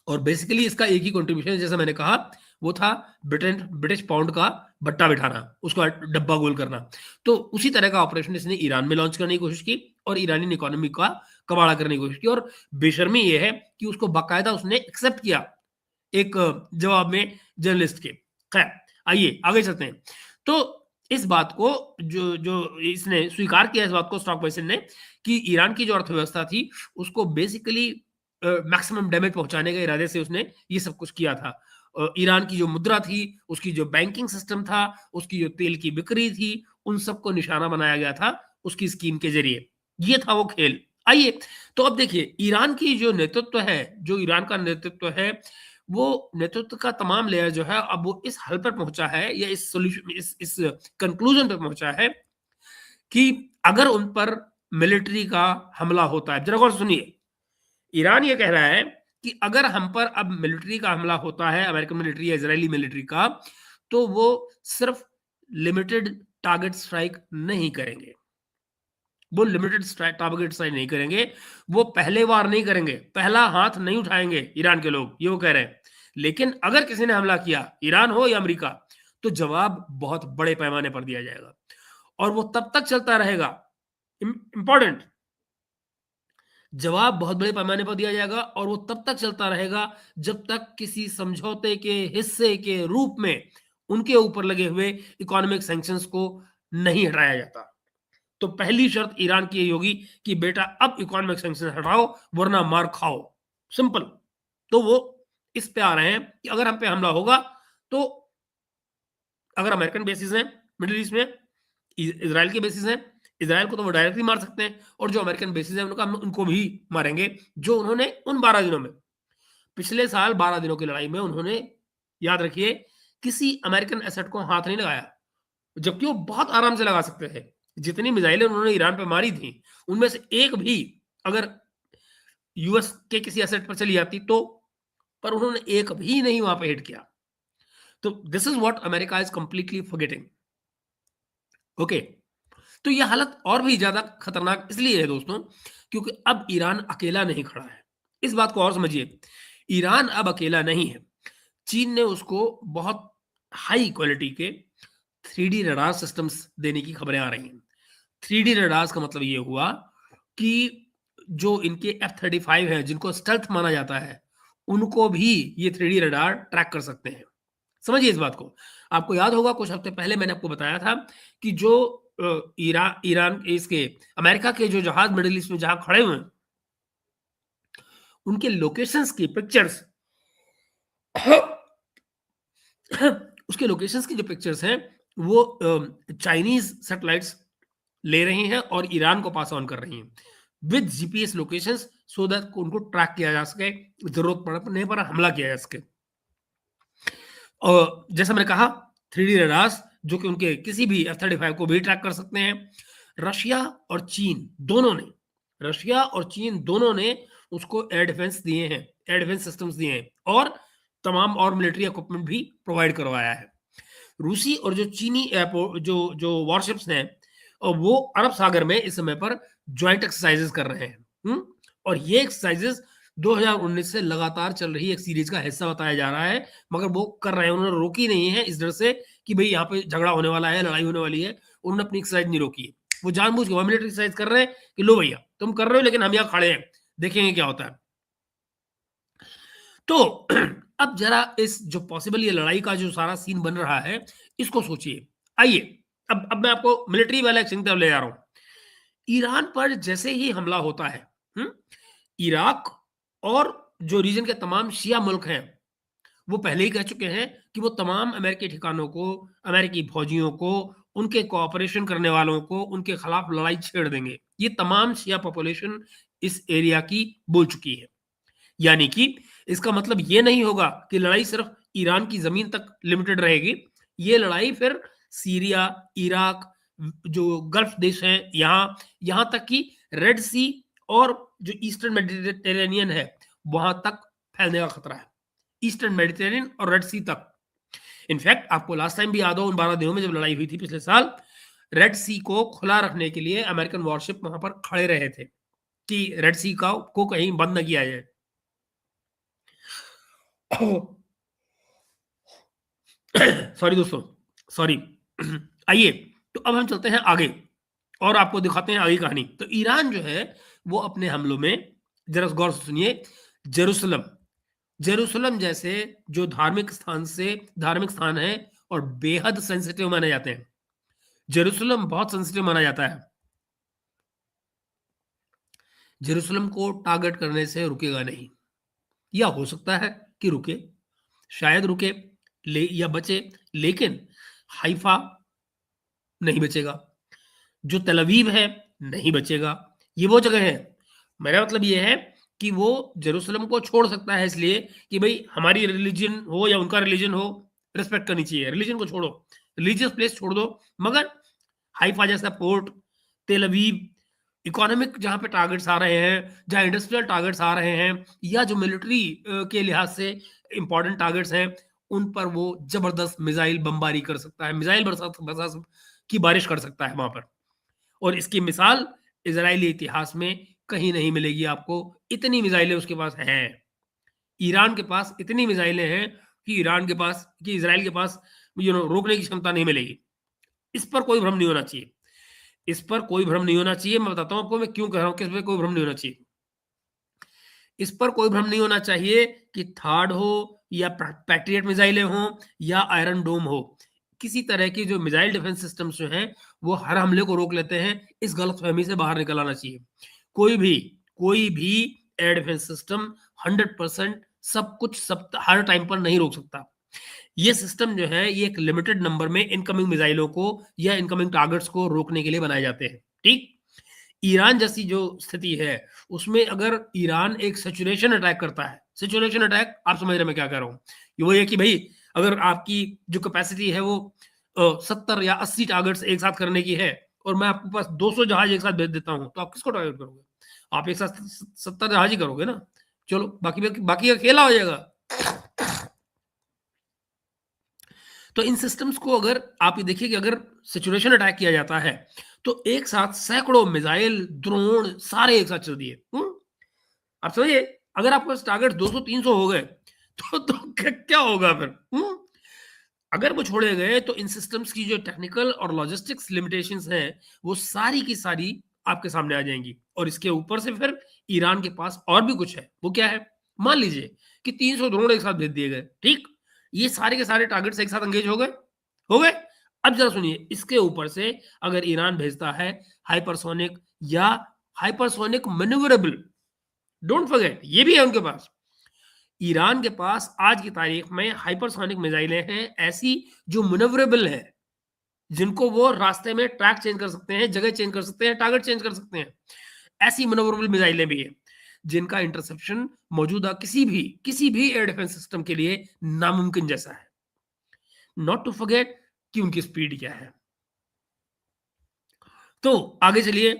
और बेसिकली इसका एक ही कंट्रीब्यूशन, जैसा मैंने कहा, वो था ब्रिटिश पाउंड का भट्टा बिठाना, उसका डब्बा गोल करना। तो उसी तरह का ऑपरेशन इसने ईरान में लॉन्च करने की कोशिश की और ईरानी इकोनॉमी का कबाड़ा करने की कोशिश की। और बेशर्मी ये है कि उसको बाकायदा उसने एक्सेप्ट किया एक जवाब में जर्नलिस्ट के। खैर, आइए आगे चलते हैं। तो इस बात को जो जो इसने स्वीकार किया, इस बात को स्टॉक मार्केट ने, कि ईरान की जो अर्थव्यवस्था थी उसको बेसिकली मैक्सिमम डैमेज पहुंचाने के इरादे से उसने ये सब कुछ किया था। ईरान की जो मुद्रा थी, उसकी जो बैंकिंग सिस्टम था, उसकी जो तेल की बिक्री थी, उन सबको निशाना बनाया गया था उसकी स्कीम के जरिए। ये था वो खेल। आइए, तो अब देखिए ईरान की जो नेतृत्व है, जो ईरान का नेतृत्व है, वो नेतृत्व का तमाम लेयर जो है अब वो इस हल पर पहुंचा है, या इस सॉल्यूशन, इस कंक्लूजन पर पहुंचा है कि अगर उन पर मिलिट्री का हमला होता है, जरा गौर से सुनिए, ईरान ये कह रहा है कि अगर हम पर अब मिलिट्री का हमला होता है, अमेरिकन मिलिट्री या इजरायली मिलिट्री का, तो वो सिर्फ लिमिटेड टारगेट स्ट्राइक नहीं करेंगे। वो लिमिटेड टारगेट स्ट्राइक नहीं करेंगे, वो पहले वार नहीं करेंगे, पहला हाथ नहीं उठाएंगे ईरान के लोग, ये वो कह रहे हैं। लेकिन अगर किसी ने हमला किया, ईरान हो या अमेरिका, तो जवाब बहुत बड़े पैमाने पर दिया जाएगा और वो तब तक चलता रहेगा। इंपॉर्टेंट, जवाब बहुत बड़े पैमाने पर दिया जाएगा और वो तब तक चलता रहेगा जब तक किसी समझौते के हिस्से के रूप में उनके ऊपर लगे हुए इकोनॉमिक सैंक्शंस को नहीं हटाया जाता। तो पहली शर्त ईरान की यही होगी कि बेटा अब इकोनॉमिक सैंक्शन हटाओ वरना मार खाओ, सिंपल। तो वो इस पे आ रहे हैं कि अगर हम पे हमला होगा तो अगर अमेरिकन बेसिस हैं मिडिल ईस्ट में, इज़राइल के बेसिस हैं, इज़राइल को तो वो डायरेक्टली मार सकते हैं और जो अमेरिकन बेसिस हैं उनका हम उनको भी मारेंगे, जो उन्होंने उन 12 दिनों में, पिछले साल 12 दिनों की लड़ाई में उन्होंने, याद रखिए, किसी अमेरिकन एसेट को हाथ नहीं लगाया, जबकि वो बहुत आराम से लगा सकते थे। जितनी मिसाइलें उन्होंने ईरान पे मारी थी, उनमें से एक भी अगर यूएस के किसी एसेट पर चली जाती तो, पर उन्होंने एक भी नहीं वहां पे हिट किया। तो this is what America is completely forgetting. Okay, तो यह हालत और भी ज्यादा खतरनाक इसलिए है दोस्तों, क्योंकि अब ईरान अकेला नहीं खड़ा है। इस बात को और समझिए, ईरान अब अकेला नहीं है। चीन ने उसको बहुत हाई क्वालिटी के 3D रडार सिस्टम्स देने की खबरें आ रही हैं। 3D रडार्स का मतलब ये हुआ कि जो इनके F-35 है, जिनको स्टेल्थ माना जाता है, उनको भी ये 3D रडार ट्रैक कर सकते हैं। समझिए इस बात को। आपको याद होगा कुछ हफ्ते पहले मैंने आपको बताया था कि जो ईरान इसके अमेरिका के जो जहाज मिडिल ईस्ट में जहां खड़े हुए हैं, उनके लोकेशंस की पिक्चर्स उसके लोकेशंस की जो पिक्चर्स हैं वो चाइनीज सैटेलाइट्स ले रही हैं और ईरान को पास ऑन कर रही हैं with GPS locations, so that उनको ट्रैक किया जा सके, जरूरत पड़ने पर हमला किया जा सके। और जैसा मैंने कहा, 3D रडार्स जो कि उनके किसी भी F-35 को भी ट्रैक कर सकते हैं। रशिया और चीन दोनों ने, रशिया और चीन दोनों ने उसको एयर डिफेंस दिए हैं, एयर डिफेंस सिस्टम्स दिए हैं और तमाम और मिलिट्री इक्विपमेंट भी प्रोवाइड करवाया है। रूसी और जो चीनी जो जो वॉरशिप्स हैं, वो अरब सागर में इस समय पर ज्वाइंट एक्सरसाइजेस कर रहे हैं। और ये एक्सरसाइजेस 2019 से लगातार चल रही एक सीरीज का हिस्सा बताया जा रहा है, मगर वो कर रहे हैं, उन्होंने रोकी नहीं है इस डर से कि भाई यहाँ पे झगड़ा होने वाला है, लड़ाई होने वाली है। उन्होंने अपनी एक्सरसाइज नहीं रोकी है, वो जानबूझ के मिलिट्री एक्सरसाइज कर रहे हैं कि लो भैया तुम कर रहे हो लेकिन हम यहाँ खड़े हैं, देखेंगे क्या होता है। तो अब जरा इस जो पॉसिबल ये लड़ाई का जो सारा सीन बन रहा है, इसको सोचिए। आइए, अब मैं आपको मिलिट्री वाला एक्शन की तरफ ले जा रहा हूं। ईरान पर जैसे ही हमला होता है, इराक और जो रीजन के तमाम शिया मुल्क हैं, वो पहले ही कह चुके हैं कि वो तमाम अमेरिकी ठिकानों को, अमेरिकी फौजियों को, उनके कोऑपरेशन करने वालों को उनके खिलाफ लड़ाई छेड़ देंगे। ये तमाम शिया पॉपुलेशन इस एरिया की बोल चुकी है। यानी कि इसका मतलब ये नहीं होगा कि लड़ाई सिर्फ ईरान की जमीन तक लिमिटेड रहेगी। ये लड़ाई फिर सीरिया, इराक, जो गल्फ देश हैं, यहां तक कि रेड सी और जो ईस्टर्न मेडिटेरेनियन है, वहां तक फैलने का खतरा है। ईस्टर्न मेडिटेरेनियन और रेड सी तक। इनफैक्ट आपको लास्ट टाइम भी याद हो, उन 12 दिनों में जब लड़ाई हुई थी पिछले साल, रेड सी को खुला रखने के लिए अमेरिकन वॉरशिप वहां पर खड़े रहे थे कि रेड सी को कहीं बंद न किया जाए। सॉरी दोस्तों, सॉरी। आइए, तो अब हम चलते हैं आगे और आपको दिखाते हैं आगे कहानी। तो ईरान जो है वो अपने हमलों में, जरा गौर से सुनिए, जेरूसलम, जेरूसलम जैसे जो धार्मिक स्थान है और बेहद सेंसिटिव माने जाते हैं, जेरूसलम बहुत सेंसिटिव माना जाता है, जेरूसलम को टारगेट करने से रुकेगा नहीं। या हो सकता है कि रुके, शायद रुके या बचे, लेकिन हाइफा नहीं बचेगा, जो तल अवीव है नहीं बचेगा। ये वो जगह है, मेरा मतलब ये है कि वो जेरूसलम को छोड़ सकता है इसलिए कि भाई हमारी रिलीजन हो या उनका रिलीजन हो, रिस्पेक्ट करनी चाहिए। रिलीजन को छोड़ो, रिलीजियस प्लेस छोड़ दो, मगर हाइफा जैसा पोर्ट, तेल अवीव, इकोनॉमिक जहां पे टारगेट्स आ रहे हैं, जहां इंडस्ट्रियल टारगेट्स आ रहे हैं, या जो मिलिट्री के लिहाज से इंपॉर्टेंट टारगेट्स हैं, उन पर वो जबरदस्त मिसाइल बमबारी कर सकता है, मिसाइल बरसात बरसात की बारिश कर सकता है वहां पर। और इसकी मिसाल इजरायली इतिहास में कहीं नहीं मिलेगी आपको। इतनी मिसाइलें उसके पास हैं, ईरान के पास इतनी मिसाइलें हैं कि इजराइल के पास रोकने की क्षमता नहीं मिलेगी। इस पर कोई भ्रम नहीं होना चाहिए, इस पर कोई भ्रम नहीं होना चाहिए। मैं बताता हूं आपको मैं क्यों कह रहा हूं कि इस पर कोई भ्रम नहीं होना चाहिए। इस पर कोई भ्रम नहीं होना चाहिए कि थार्ड हो या पैट्रियट मिसाइलें हो या आयरन डोम हो, किसी तरह की जो मिसाइल डिफेंस सिस्टम्स जो हैं, वो हर हमले को रोक लेते हैं। इस गलतफ़हमी से बाहर निकल आना चाहिए। कोई भी कोई भी एयर डिफेंस सिस्टम 100% सब कुछ सब हर टाइम पर नहीं रोक सकता। ये सिस्टम जो है, ये एक लिमिटेड नंबर में इनकमिंग मिसाइलों को या इनकमिंग टारगेट्स को रोकने के लिए बनाए जाते हैं। ठीक? ईरान जैसी जो स्थिति है, उसमें अगर ईरान एक सिचुएशन अटैक करता है, सिचुएशन अटैक आप समझ रहे हैं मैं क्या कह रहा हूँ? ये वो है कि भई अगर आपकी जो कैपेसिटी है वो 70 या 80 टारगेट्स एक साथ करने की है और मैं आपके पास 200 जहाज एक साथ भेज देता हूँ, तो आप किसको टारगेट करोगे? आप एक साथ 70 जहाज ही करोगे ना। चलो बाकी बाकी का खेला हो जाएगा। तो इन सिस्टम्स को अगर आप ये देखिए कि अगर सिचुएशन अटैक किया जाता है, तो एक साथ सैकड़ों मिसाइल, ड्रोन सारे एक साथ चल दिए। आप समझिए, अगर आपके पास टारगेट 200-300 हो गए, तो क्या होगा फिर? अगर वो छोड़े गए, तो इन सिस्टम्स की जो टेक्निकल और लॉजिस्टिक्स लिमिटेशंस हैं, वो सारी की सारी आपके सामने आ जाएँगी। और इसके ऊपर से फिर ईरान के पास और भी कुछ है। वो क्या है? मान लीजिए कि 300 ड्रोन एक साथ भेज दिए गए, ठीक? ये सारे के सारे टारगेट्स एक साथ एंगेज हो गए? हो गए? अब ज़रा सुनिए, इसके ऊपर से अगर ईरान भेजता है हाइपरसोनिक या हाइपरसोनिक मैन्यूवरेबल, डोंट फॉरगेट ये भी है उनके पास। ईरान के पास आज की तारीख में हाइपरसोनिक मिसाइलें हैं ऐसी जो मैन्यूवरेबल है, जिनको वो रास्ते में ट्रैक चेंज कर सकते हैं, जगह चेंज कर सकते हैं, टारगेट चेंज कर सकते हैं। ऐसी मैन्यूवरेबल मिसाइलें भी हैं, जिनका इंटरसेप्शन मौजूदा किसी भी एयर डिफेंस सिस्टम के लिए नामुमकिन जैसा है। नॉट टू फॉरगेट कि उनकी स्पीड क्या है। तो आगे चलिए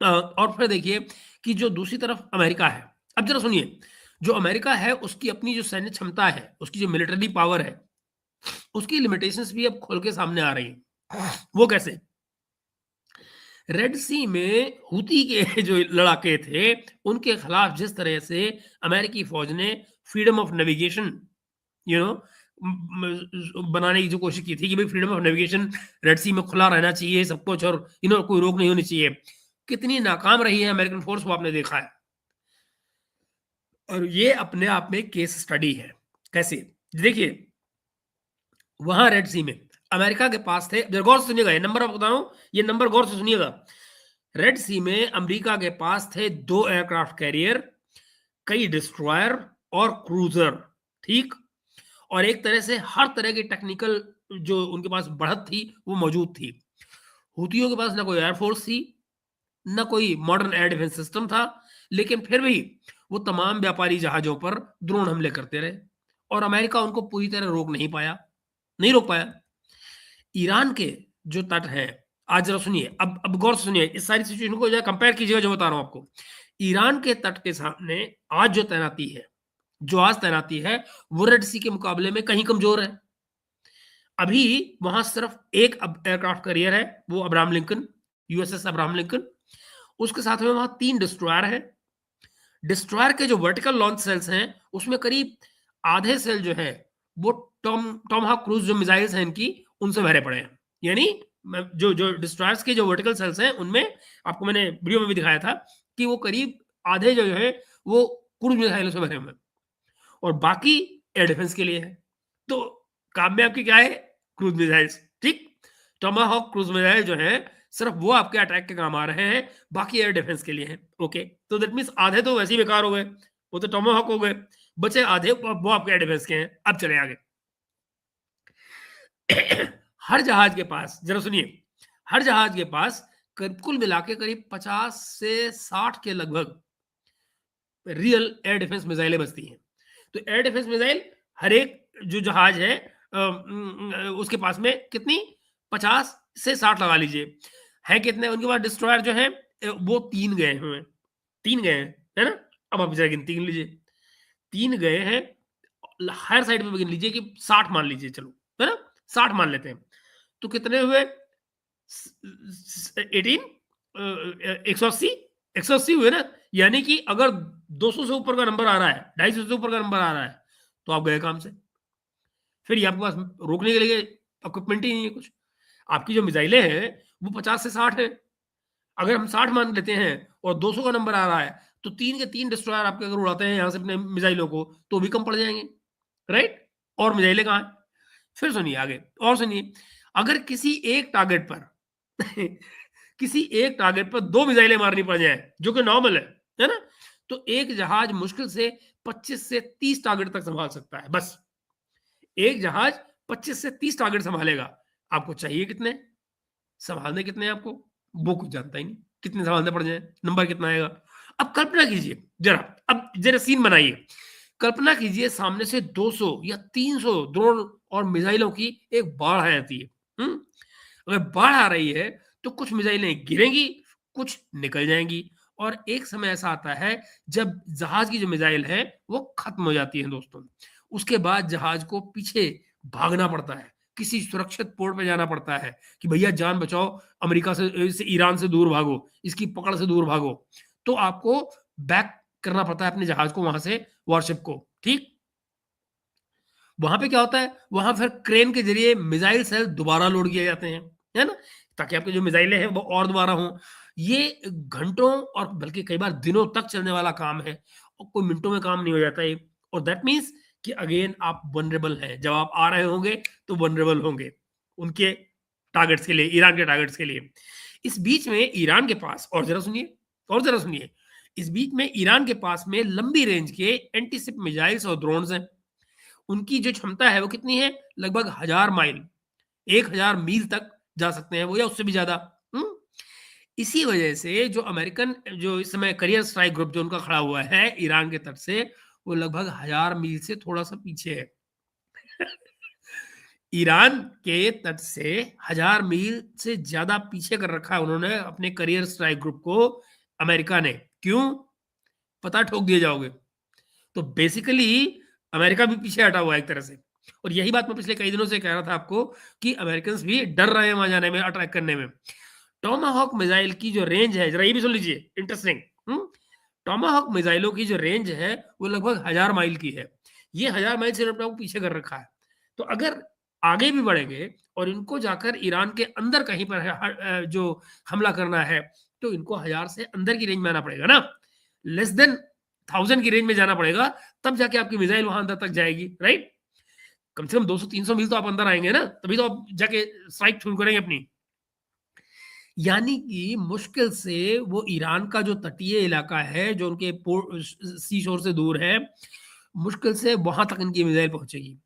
और फिर देखिए कि जो दूसरी तरफ अमेरिका है। अब जरा सुनिए, जो अमेरिका है उसकी अपनी जो सैन्य क्षमता है, उसकी जो मिलिट्री पावर है, उसकी लिमिटेशंस भी अब खुल के सामने आ रही हैं। वो कैसे? रेड सी में हूती के जो लड़ाके थे, उनके खिलाफ जिस तरह से अमेरिकी फौज ने freedom of navigation you know बनाने की जो कोशिश की थी कि भाई फ्रीडम ऑफ नेविगेशन रेड सी में खुला रहना चाहिए सब कुछ, और कोई रोक नहीं होनी चाहिए। कितनी नाकाम रही है अमेरिकन फोर्स, वो आपने देखा है। और ये अपने आप में केस स्टडी है। कैसे? देखिए, वहां रेड सी में अमेरिका के पास थे, जरा गौर से सुनिएगा, ये नंबर आपको बता रहा हूं, ये नंबर गौर से सुनिएगा। रेड सी में अमेरिका के पास थे 2 एयरक्राफ्ट कैरियर, कई डिस्ट्रॉयर और क्रूजर, ठीक? और एक तरह से हर तरह की टेक्निकल जो उनके पास बढ़त थी, वो मौजूद थी। हूतियों के पास ना कोई एयरफोर्स थी, ना कोई मॉडर्न एयर डिफेंस सिस्टम था, लेकिन फिर भी वो तमाम व्यापारी जहाज़ों पर ड्रोन हमले करते रहे और अमेरिका उनको पूरी तरह रोक नहीं पाया, नहीं रोक पाया। ईरान के जो तट हैं, आज ज़रा सुनिए, अब गौर से सुनिए, इस सारी सिचुएशन को जो है कंपेयर कीजिएगा जो बता रहा हूँ आपको। ईरान के तट के सामने आज जो तैनाती है, जो आज तैनाती है, वो रेड सी के मुकाबले में कहीं कमज़ोर है। अभी वहाँ सिर्फ एक एयरक्राफ्ट कैरियर है, वो Abraham Lincoln, USS Abraham Lincoln. उसके साथ में वहाँ 3 डिस्ट्रॉयर हैं। डिस्ट्रॉयर के जो वर्टिकल लॉन्च सेल्स हैं, उसमें करीब आधे सेल जो है, वो टॉमहाक क्रूज़ जो मिसाइल्स हैं इनकी, उनसे भरे पड़े हैं। यानी जो जो डिस्ट्रॉयर्स के जो वर्टिकल सेल्स हैं, उनमें आपको मैंने वीडियो में भी दिखाया था कि वो करीब आधे जो है, वो क्रूज़ मिसाइलों से भरे हुए हैं और बाकी एयर डिफेंस के लिए है। तो काम में आपकी क्या है? क्रूज़ मिसाइल्स, ठीक? टोमाहॉक क्रूज़ मिसाइल जो हैं, सिर्फ वो आपके अटैक के काम आ रहे हैं, बाकी एयर डिफेंस के लिए हैं। ओके, तो दैट मीन्स आधे तो वैसे ही बेकार हो गए, वो तो टोमाहॉक हो गए, बचे आधे वो आपके एयर डिफेंस के हैं। अब चलें आगे। हर जहाज के पास, जरा सुनिए, हर जहाज के पास कुल मिला के करीब 50 से 60 के लगभग रियल एयर डिफेंस मिसाइलें बचती हैं। तो एयर डिफेंस मिसाइल हर एक जो जहाज है उसके पास में कितनी 50 से 60 लगा लीजिए। हैं कितने उनके पास डिस्ट्रॉयर जो है, वो 3 गए हुए हैं, 3 गए हैं, है ना? अब आप जरा गिन 3 लीजिए, 3 गए हैं, हर साइड में गिन लीजिए कि 60 मान लीजिए, चलो, है ना? 60 मान लेते हैं। तो कितने हुए? 18 180, 180 हुए ना? यानी कि अगर 200 से ऊपर का नंबर आ रहा है, 250 से ऊपर का नंबर आ रहा है, तो आप गए काम से। फिर ये आपके पास रोकने के लिए इक्विपमेंट ही नहीं है कुछ। आपकी जो मिसाइलें हैं, वो 50 से 60 हैं। अगर हम 60 मान लेते हैं और 200 का नंबर आ रहा है, तो 3 के 3 डिस्ट्रॉयर आपके अगर उड़ाते हैं यहाँ से अपने मिसाइलों को, तो भी कम पड़ जाएँगे, राइट? और मिसाइलें कहाँ हैं? फिर सुनिए आगे और सुनिए, अगर किसी एक टारगेट पर किसी एक टारगेट पर 2 मिसाइलें मारनी पड़ जाएँ, जो कि नॉर्मल है ना? तो एक जहाज मुश्किल से 25 से 30 टारगेट तक सँभाल सकता है, बस। एक जहाज 25 से 30 टारगेट सँभालेगा। आपको चाहिए कितने? सँभालने कितने हैं आपको? वो कुछ जानता ही नहीं। कितने सँभालने पड़ जाएँ, नंबर कितना आएगा? अब कल्पना कीजिए ज़रा, अब ज़रा सीन बनाइए। कल्पना कीजिए सामने से 200 या 300 ड्रोन और मिसाइलों की एक बाढ़ आ जाती है। हुँ? अगर बाढ़ आ रही है तो कुछ मिसाइलें गिरेंगी, कुछ निकल जाएँगी और एक समय ऐसा आता है जब जहाज की जो मिसाइल है वो खत्म हो जाती है दोस्तों। उसके बाद जहाज को पीछे भागना पड़ता है, किसी सुरक्षित पोर्ट पे जाना पड़ता है कि भैया जान बचाओ, अमेरिका से ईरान से दूर भागो, इसकी पकड़ से दूर भागो। तो आपको बैक करना पड़ता है अपने जहाज को वहाँ से, वॉरशिप को, ठीक? वहाँ पे क्या होता है, वहाँ फिर क्रेन के ज़रिए मिसाइल सेल दोबारा लोड किए जाते हैं, है ना? ताकि आपकी जो मिसाइलें हैं वो और दोबारा हों। ये घंटों और बल्कि कई बार दिनों तक चलने वाला काम है और कोई मिनटों में काम नहीं हो जाता ये, और दैट मीन्स कि अगेन आप वल्नरेबल हैं। जब आप आ रहे होंगे तो वल्नरेबल होंगे, उनके टारगेट्स के लिए, ईरान के टारगेट्स के लिए। इस बीच में ईरान के पास और ज़रा सुनिए, इस बीच में ईरान के पास में लंबी रेंज के एंटी शिप मिसाइल्स और ड्रोन्स हैं। उनकी जो क्षमता है वो कितनी है? लगभग 1000 माइल, 1000 मील तक जा सकते हैं वो, या उससे भी ज़्यादा। हुँ? इसी वजह से जो अमेरिकन जो इस समय करियर स्ट्राइक ग्रुप जो उनका खड़ा हुआ है ईरान के तट से, वो लगभग 1000 मील से थोड़ा-सा पीछे है। ईरान के तट से 1000 मील से ज़्यादा पीछे कर रखा है उन्होंने अपने करियर स्ट्राइक ग्रुप को, अमेरिका ने। क्यों? पता ठोक दिए जाओगे। तो बेसिकली अमेरिका भी पीछे हटा हुआ है एक तरह से, और यही बात मैं पिछले कई दिनों से कह रहा था आपको कि अमेरिकन्स भी डर रहे हैं वहां जाने में, अटैक करने में। टॉमाहॉक मिसाइल की जो रेंज है, जरा ये भी सुन लीजिए, इंटरेस्टिंग। टॉमाहॉक मिसाइलों की जो रेंज है वो लगभग 1000 माइल की है। ये 1000 माइल से अपने को पीछे कर रखा है। तो अगर आगे भी बढ़ेंगे और इनको जाकर ईरान के अंदर कहीं पर जो हमला करना है, तो इनको 1000 से अंदर की रेंज में आना पड़ेगा ना, लेस देन 1000 की रेंज में जाना पड़ेगा, तब जाके आपकी मिसाइल वहां अंदर तक जाएगी, राइट? कम से कम 200-300 मील तो आप अंदर आएंगे ना, तभी तो आप जाके स्ट्राइक शुरू करेंगे अपनी। यानी कि मुश्किल से वो ईरान का जो तटीय इलाका है, जो उनके सी शोर से दूर है, मुश्किल से वहां तक इनकी मिसाइल पहुंचेगी।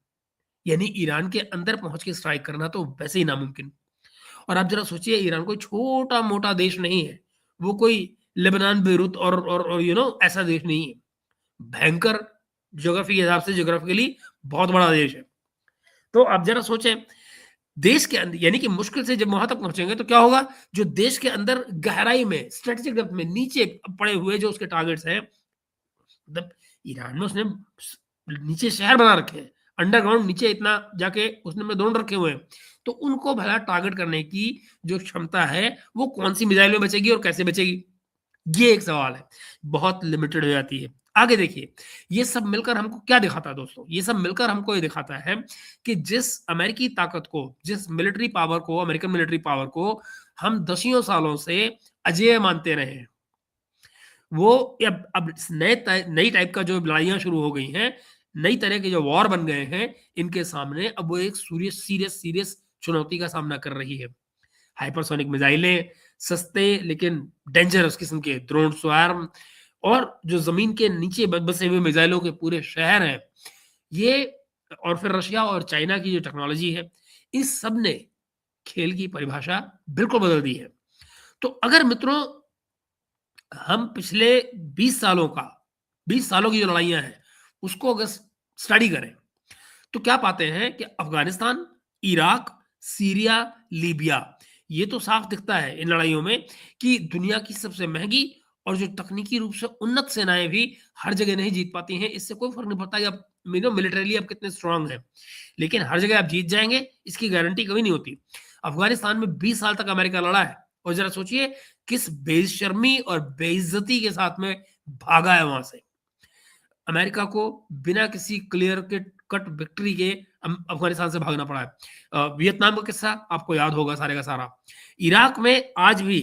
यानी ईरान के अंदर पहुंच के स्ट्राइक करना तो वैसे ही नामुमकिन। और आप जरा सोचिए, ईरान कोई छोटा मोटा देश नहीं है, वो कोई लेबनान, बेरूत और ऐसा देश नहीं है। भयंकर ज्योग्राफी के हिसाब से, ज्योग्राफिकली बहुत बड़ा देश है। तो आप ज़रा सोचें, देश के अंदर यानी कि मुश्किल से जब वहाँ तक पहुँचेंगे तो क्या होगा? जो देश के अंदर गहराई में, स्ट्रैटेजिक डेप्थ में नीचे पड़े हुए जो उसके टारगेट्स हैं, मतलब ईरान में उसने स नीचे शहर बना रखे हैं। अंडरग्राउंड नीचे इतना जाके उसने में ड्रोन रखे हुए हैं। तो उनको भला टारगेट करने की जो क्षमता है, वो कौन-सी मिसाइल में बचेगी और कैसे बचेगी? ये एक सवाल है, बहुत लिमिटेड हो जाती है। आगे देखिए, ये सब मिलकर हमको क्या दिखाता है दोस्तों? ये सब मिलकर हमको ये दिखाता है कि जिस अमेरिकी ताकत को, जिस मिलिट्री पावर को, अमेरिकन मिलिट्री पावर को हम दसियों सालों से अजेय मानते रहे हैं, वो अब नई टाइप का जो लड़ाइयाँ शुरू हो गई हैं, नई तरह के जो वॉर बन गए हैं, इनके सामने अब वो एक सीरियस सीरियस चुनौती का सामना कर रही है। हाइपरसोनिक मिसाइलें, सस्ते लेकिन डेंजरस किस्म के ड्रोन स्वार्म, और जो ज़मीन के नीचे बसे हुए मिसाइलों के पूरे शहर हैं, ये, और फिर रशिया और चाइना की जो टेक्नोलॉजी है, इस सब ने खेल की परिभाषा बिल्कुल बदल दी है। तो अगर मित्रों हम पिछले 20 सालों का 20 सालों की जो लड़ाइयाँ हैं, उसको अगर स्टडी करें, तो क्या पाते हैं कि अफ़गानिस्तान, इराक, सीरिया, लीबिया, ये तो साफ दिखता है इन लड़ाइयों में कि दुनिया की सबसे महँगी और जो तकनीकी रूप से उन्नत सेनाएँ भी हर जगह नहीं जीत पाती हैं। इससे कोई फ़र्क नहीं पड़ता कि आप मिलिटरीली आप कितने स्ट्रॉन्ग हैं। लेकिन हर जगह आप जीत जाएँगे, इसकी गारंटी कभी नहीं होती। अफ़गानिस्तान में 20 साल तक अमेरिका लड़ा है, और ज़रा सोचिए किस बेशर्मी और बेइज़्ज़ती के साथ में भागा है वहाँ से। अमेरिका को बिना किसी क्लियर कट विक्ट्री के अफगानिस्तान से भागना पड़ा है। वियतनाम का किस्सा आपको याद होगा सारे का सारा। इराक में आज भी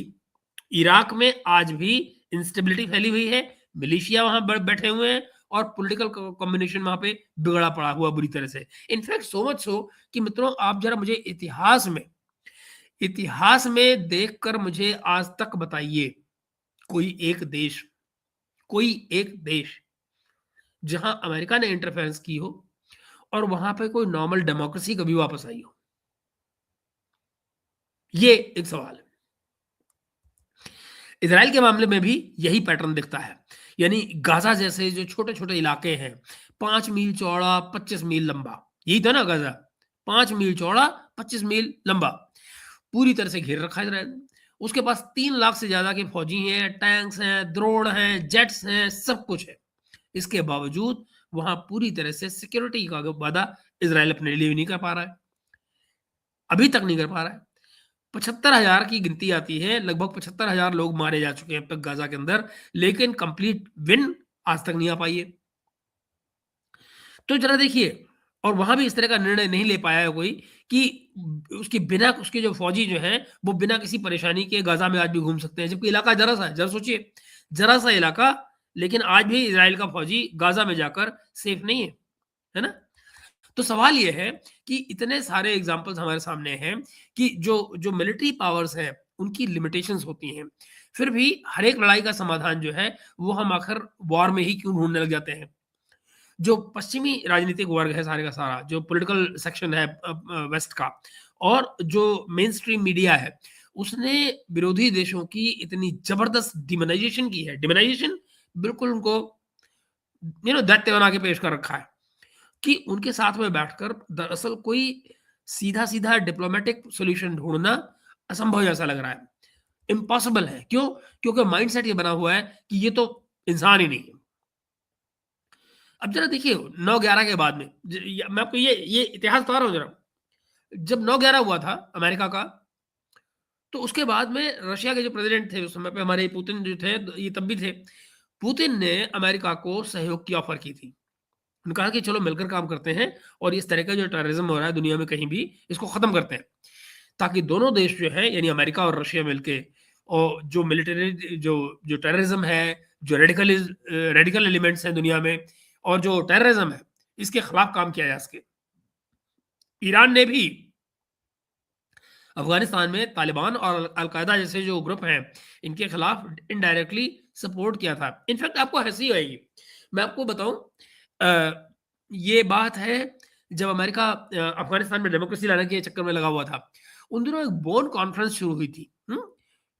इराक में आज भी इंस्टेबिलिटी फैली हुई है, मिलिशिया वहाँ ब बैठे हुए हैं, और पॉलिटिकल कॉम्बिनेशन वहां पे बिगड़ा पड़ा हुआ बुरी तरह से। इनफैक्ट सो मच सो कि मित्रों, आप जरा मुझे इतिहास में देखकर मुझे आज तक बताइए कोई एक देश कोई एक देश जहां अमेरिका ने इंटरफेरेंस की हो और वहां पे कोई नॉर्मल डेमोक्रेसी कभी वापस आई हो। ये एक सवाल है। इजराइल के मामले में भी यही पैटर्न दिखता है। यानी गाजा जैसे जो छोटे छोटे इलाके हैं, 5 मील चौड़ा 25 मील लंबा, यही था ना गाजा, 5 मील चौड़ा 25 मील लंबा, पूरी तरह से घेर रखा है इजराइल ने। उसके पास 3 लाख से ज्यादा के फौजी हैं, टैंक्स हैं, ड्रोन हैं, जेट्स हैं, सब कुछ है। इसके बावजूद वहां पूरी तरह से सिक्योरिटी का वादा इजराइल अपने लिए भी नहीं कर पा रहा है, अभी तक नहीं कर पा रहा है। 75,000 की गिनती आती है, लगभग 75,000 लोग मारे जा चुके हैं अब तक गाजा के अंदर, लेकिन कंप्लीट विन आज तक नहीं आ पाई है। तो जरा देखिए, और वहां भी इस तरह का निर्णय नहीं ले पाया है कोई कि उसके बिना, उसके जो फौजी जो हैं वो बिना किसी परेशानी के गाजा में आज भी घूम सकते हैं, जबकि इलाका जरा सा है। जरा सोचिए, जरा सा इलाका, लेकिन आज भी इजराइल का फौजी गाजा में जाकर सेफ नहीं है ना? तो सवाल ये है कि इतने सारे एग्जाम्पल्स हमारे सामने हैं कि जो जो मिलिट्री पावर्स हैं उनकी लिमिटेशंस होती हैं, फिर भी हर एक लड़ाई का समाधान जो है वो हम आखिर वॉर में ही क्यों ढूंढने लग जाते हैं। जो पश्चिमी राजनीतिक वर्ग है सारे का सारा, जो पॉलिटिकल सेक्शन है वेस्ट का, और जो मेन स्ट्रीम मीडिया है, उसने विरोधी देशों की इतनी जबरदस्त डिमोनाइजेशन की है। डिमोनाइजेशन, बिल्कुल उनको दैत्य बना के पेश कर रखा है कि उनके साथ में बैठकर दरअसल कोई सीधा सीधा डिप्लोमेटिक सॉल्यूशन ढूंढना असंभव जैसा लग रहा है, इम्पॉसिबल है। क्यों? क्योंकि माइंडसेट ये बना हुआ है कि ये तो इंसान ही नहीं है। अब जरा देखिए, 9/11 के बाद में मैं आपको ये इतिहास बता रहा हूँ जरा। जब 9/11 हुआ था अमेरिका का, तो उसके बाद में रशिया के जो प्रेसिडेंट थे उस समय पे, हमारे पुतिन जो थे, ये तब भी थे। पुतिन ने अमेरिका को सहयोग की ऑफर की थी। उन्होंने कहा कि चलो मिलकर काम करते हैं और इस तरह का जो टेररिज्म हो रहा है दुनिया में कहीं भी, इसको खत्म करते हैं, ताकि दोनों देश जो है, यानी अमेरिका और रशिया मिलके, और जो मिलिट्री, जो जो टेररिज्म है, जो रेडिकल एलिमेंट्स हैं दुनिया में, और जो टेररिज्म है, इसके खिलाफ काम किया जा सके। ईरान ने भी अफगानिस्तान में तालिबान और अलकायदा जैसे जो ग्रुप हैं, इनके खिलाफ इनडायरेक्टली सपोर्ट किया था। इनफैक्ट आपको हंसी आएगी, मैं आपको बताऊं, ये बात है जब अमेरिका अफगानिस्तान में डेमोक्रेसी लाने के चक्कर में लगा हुआ था, उन दिनों एक बॉन कॉन्फ्रेंस शुरू हुई थी।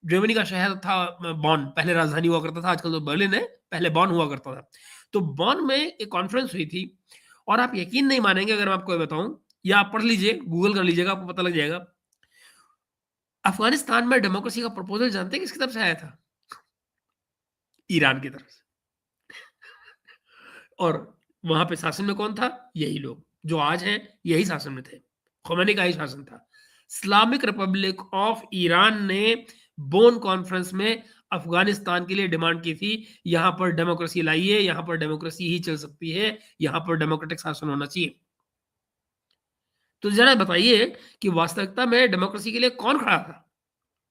जर्मनी का शहर था बॉन, पहले राजधानी हुआ करता था, आजकल तो बर्लिन है, पहले बॉन हुआ करता था। तो बॉन में एक कॉन्फ्रेंस हुई थी, और आप यकीन नहीं मानेंगे अगर मैं आपको ये बताऊं, या आप पढ़ लीजिए, गूगल कर लीजिएगा, आपको पता लग जाएगा। अफगानिस्तान में डेमोक्रेसी का प्रपोजल जानते हैं किसकी तरफ से आया था? ईरान की तरफ से। और वहां पे शासन में कौन था? यही लोग जो आज हैं, यही शासन में थे। खोमेनी का ही शासन था। इस्लामिक रिपब्लिक ऑफ ईरान ने बोन कॉन्फ्रेंस में अफगानिस्तान के लिए डिमांड की थी, यहां पर डेमोक्रेसी लाइए, यहां पर डेमोक्रेसी ही चल सकती है, यहां पर डेमोक्रेटिक शासन होना चाहिए। तो जरा बताइए कि वास्तविकता में डेमोक्रेसी के लिए कौन खड़ा था,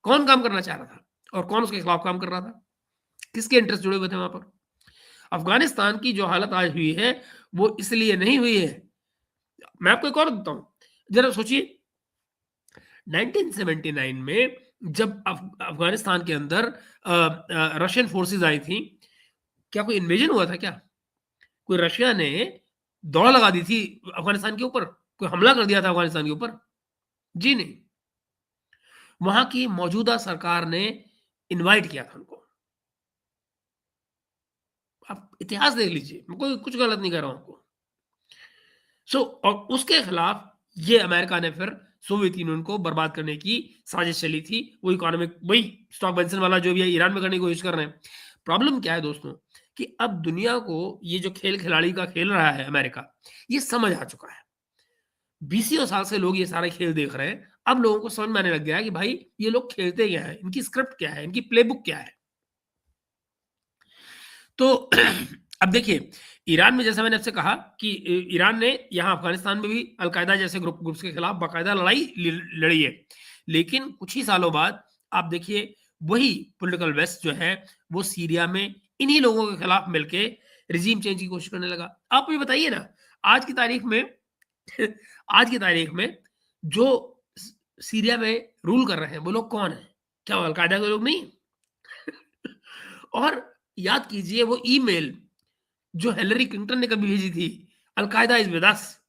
कौन काम करना चाह रहा था, और कौन उसके खिलाफ काम कर रहा था, किसके इंटरेस्ट जुड़े हुए थे वहां पर। अफगानिस्तान की जो हालत आज हुई है, वो इसलिए नहीं हुई है। मैं आपको एक और देता हूं, जरा सोचिए, 1979 में जब अफगानिस्तान के अंदर रशियन फोर्सेस आई थी, क्या कोई इन्वेजन हुआ था क्या? कोई रशिया ने दौड़ लगा दी थी अफगानिस्तान के ऊपर? कोई हमला कर दिया था अफगानिस्तान के ऊपर? जी नहीं। वहां की मौजूदा सरकार ने इनवाइट किया था उनको। आप इतिहास देख लीजिए, मैं कोई कुछ गलत नहीं कर रहा हूं आपको। और उसके खिलाफ ये अमेरिका ने फिर सोवियत यूनियन को बर्बाद करने की साजिश चली थी। वो इकोनॉमिक, वही स्टॉक बेंसन वाला जो भी है, ईरान में करने की कोशिश कर रहे हैं। प्रॉब्लम क्या है दोस्तों, कि अब दुनिया को ये जो खेल खिलाड़ी का खेल रहा है अमेरिका, ये समझ आ चुका है। बीसियों साल से लोग ये सारे खेल देख रहे हैं। अब लोगों को समझ में आने लग गया है कि भाई ये लोग खेलते क्या है, इनकी स्क्रिप्ट क्या है, इनकी प्लेबुक क्या है। तो अब देखिए, ईरान में जैसा मैंने आपसे कहा कि ईरान ने यहाँ अफगानिस्तान में भी अलकायदा जैसे ग्रुप्स के खिलाफ बाकायदा लड़ाई लड़ी है। लेकिन कुछ ही सालों बाद आप देखिए, वही पॉलिटिकल वेस्ट जो है वो सीरिया में इन्हीं लोगों के खिलाफ मिलके रिजीम चेंज की कोशिश करने लगा। आप मुझे बताइए ना, आज की तारीख में आज की तारीख में जो सीरिया में रूल कर रहे हैं वो लोग कौन है? क्या वो अलकायदा के लोग नहीं? और याद कीजिए वो ईमेल जो हिलरी क्लिंटन ने कभी भेजी थी, अलकायदा इज विद अस।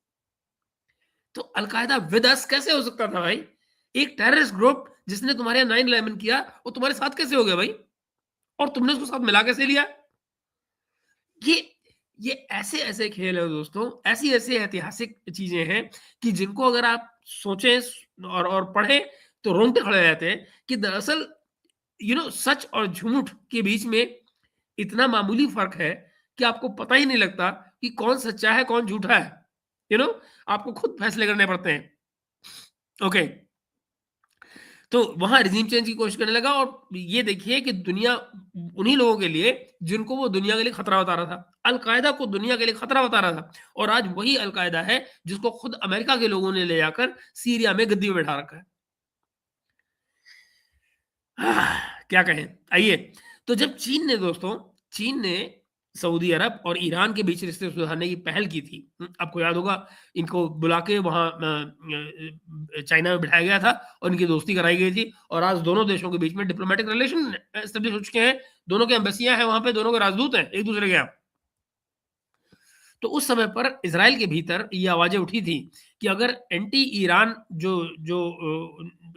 तो अलकायदा विद अस कैसे हो सकता था भाई? एक टेररिस्ट ग्रुप जिसने तुम्हारे 9/11 किया, वो तुम्हारे साथ कैसे हो गया भाई? और तुमने उसको साथ मिला कैसे लिया? ये ये ऐसे-ऐसे खेल है दोस्तों, ऐसी-ऐसी ऐतिहासिक चीज़ें हैं कि जिनको अगर आप सोचें और पढ़ें तो रोंगटे खड़े हो जाते हैं कि दरअसल सच और झूठ के बीच में इतना मामूली फ़र्क है कि आपको पता ही नहीं लगता कि कौन सच्चा है, कौन झूठा है। यू नो आपको खुद फैसले करने पड़ते हैं। ओके। तो वहाँ रिजीम चेंज की कोशिश करने लगा और ये देखिए कि दुनिया उन्हीं लोगों के लिए जिनको वो दुनिया के लिए खतरा बता रहा था। अल-कायदा को दुनिया के लिए खतरा बता रहा था और आज वही अल-कायदा है जिसको खुद अमेरिका के लोगों ने ले जाकर सीरिया में गद्दी में बैठा रखा है। क्या कहें? आइए, तो जब चीन ने सऊदी अरब और ईरान के बीच रिश्ते सुधारने की पहल की थी। आपको याद होगा इनको बुला के वहाँ चाइना में बिठाया गया था और इनकी दोस्ती कराई गई थी और आज दोनों देशों के बीच में डिप्लोमैटिक रिलेशन एस्टेब्लिश हो चुके हैं। दोनों की एम्बेसियाँ हैं वहाँ पे, दोनों के राजदूत हैं एक-दूसरे के यहाँ। तो उस समय पर इज़राइल के भीतर ये आवाज़ें उठी थी कि अगर एंटी ईरान जो जो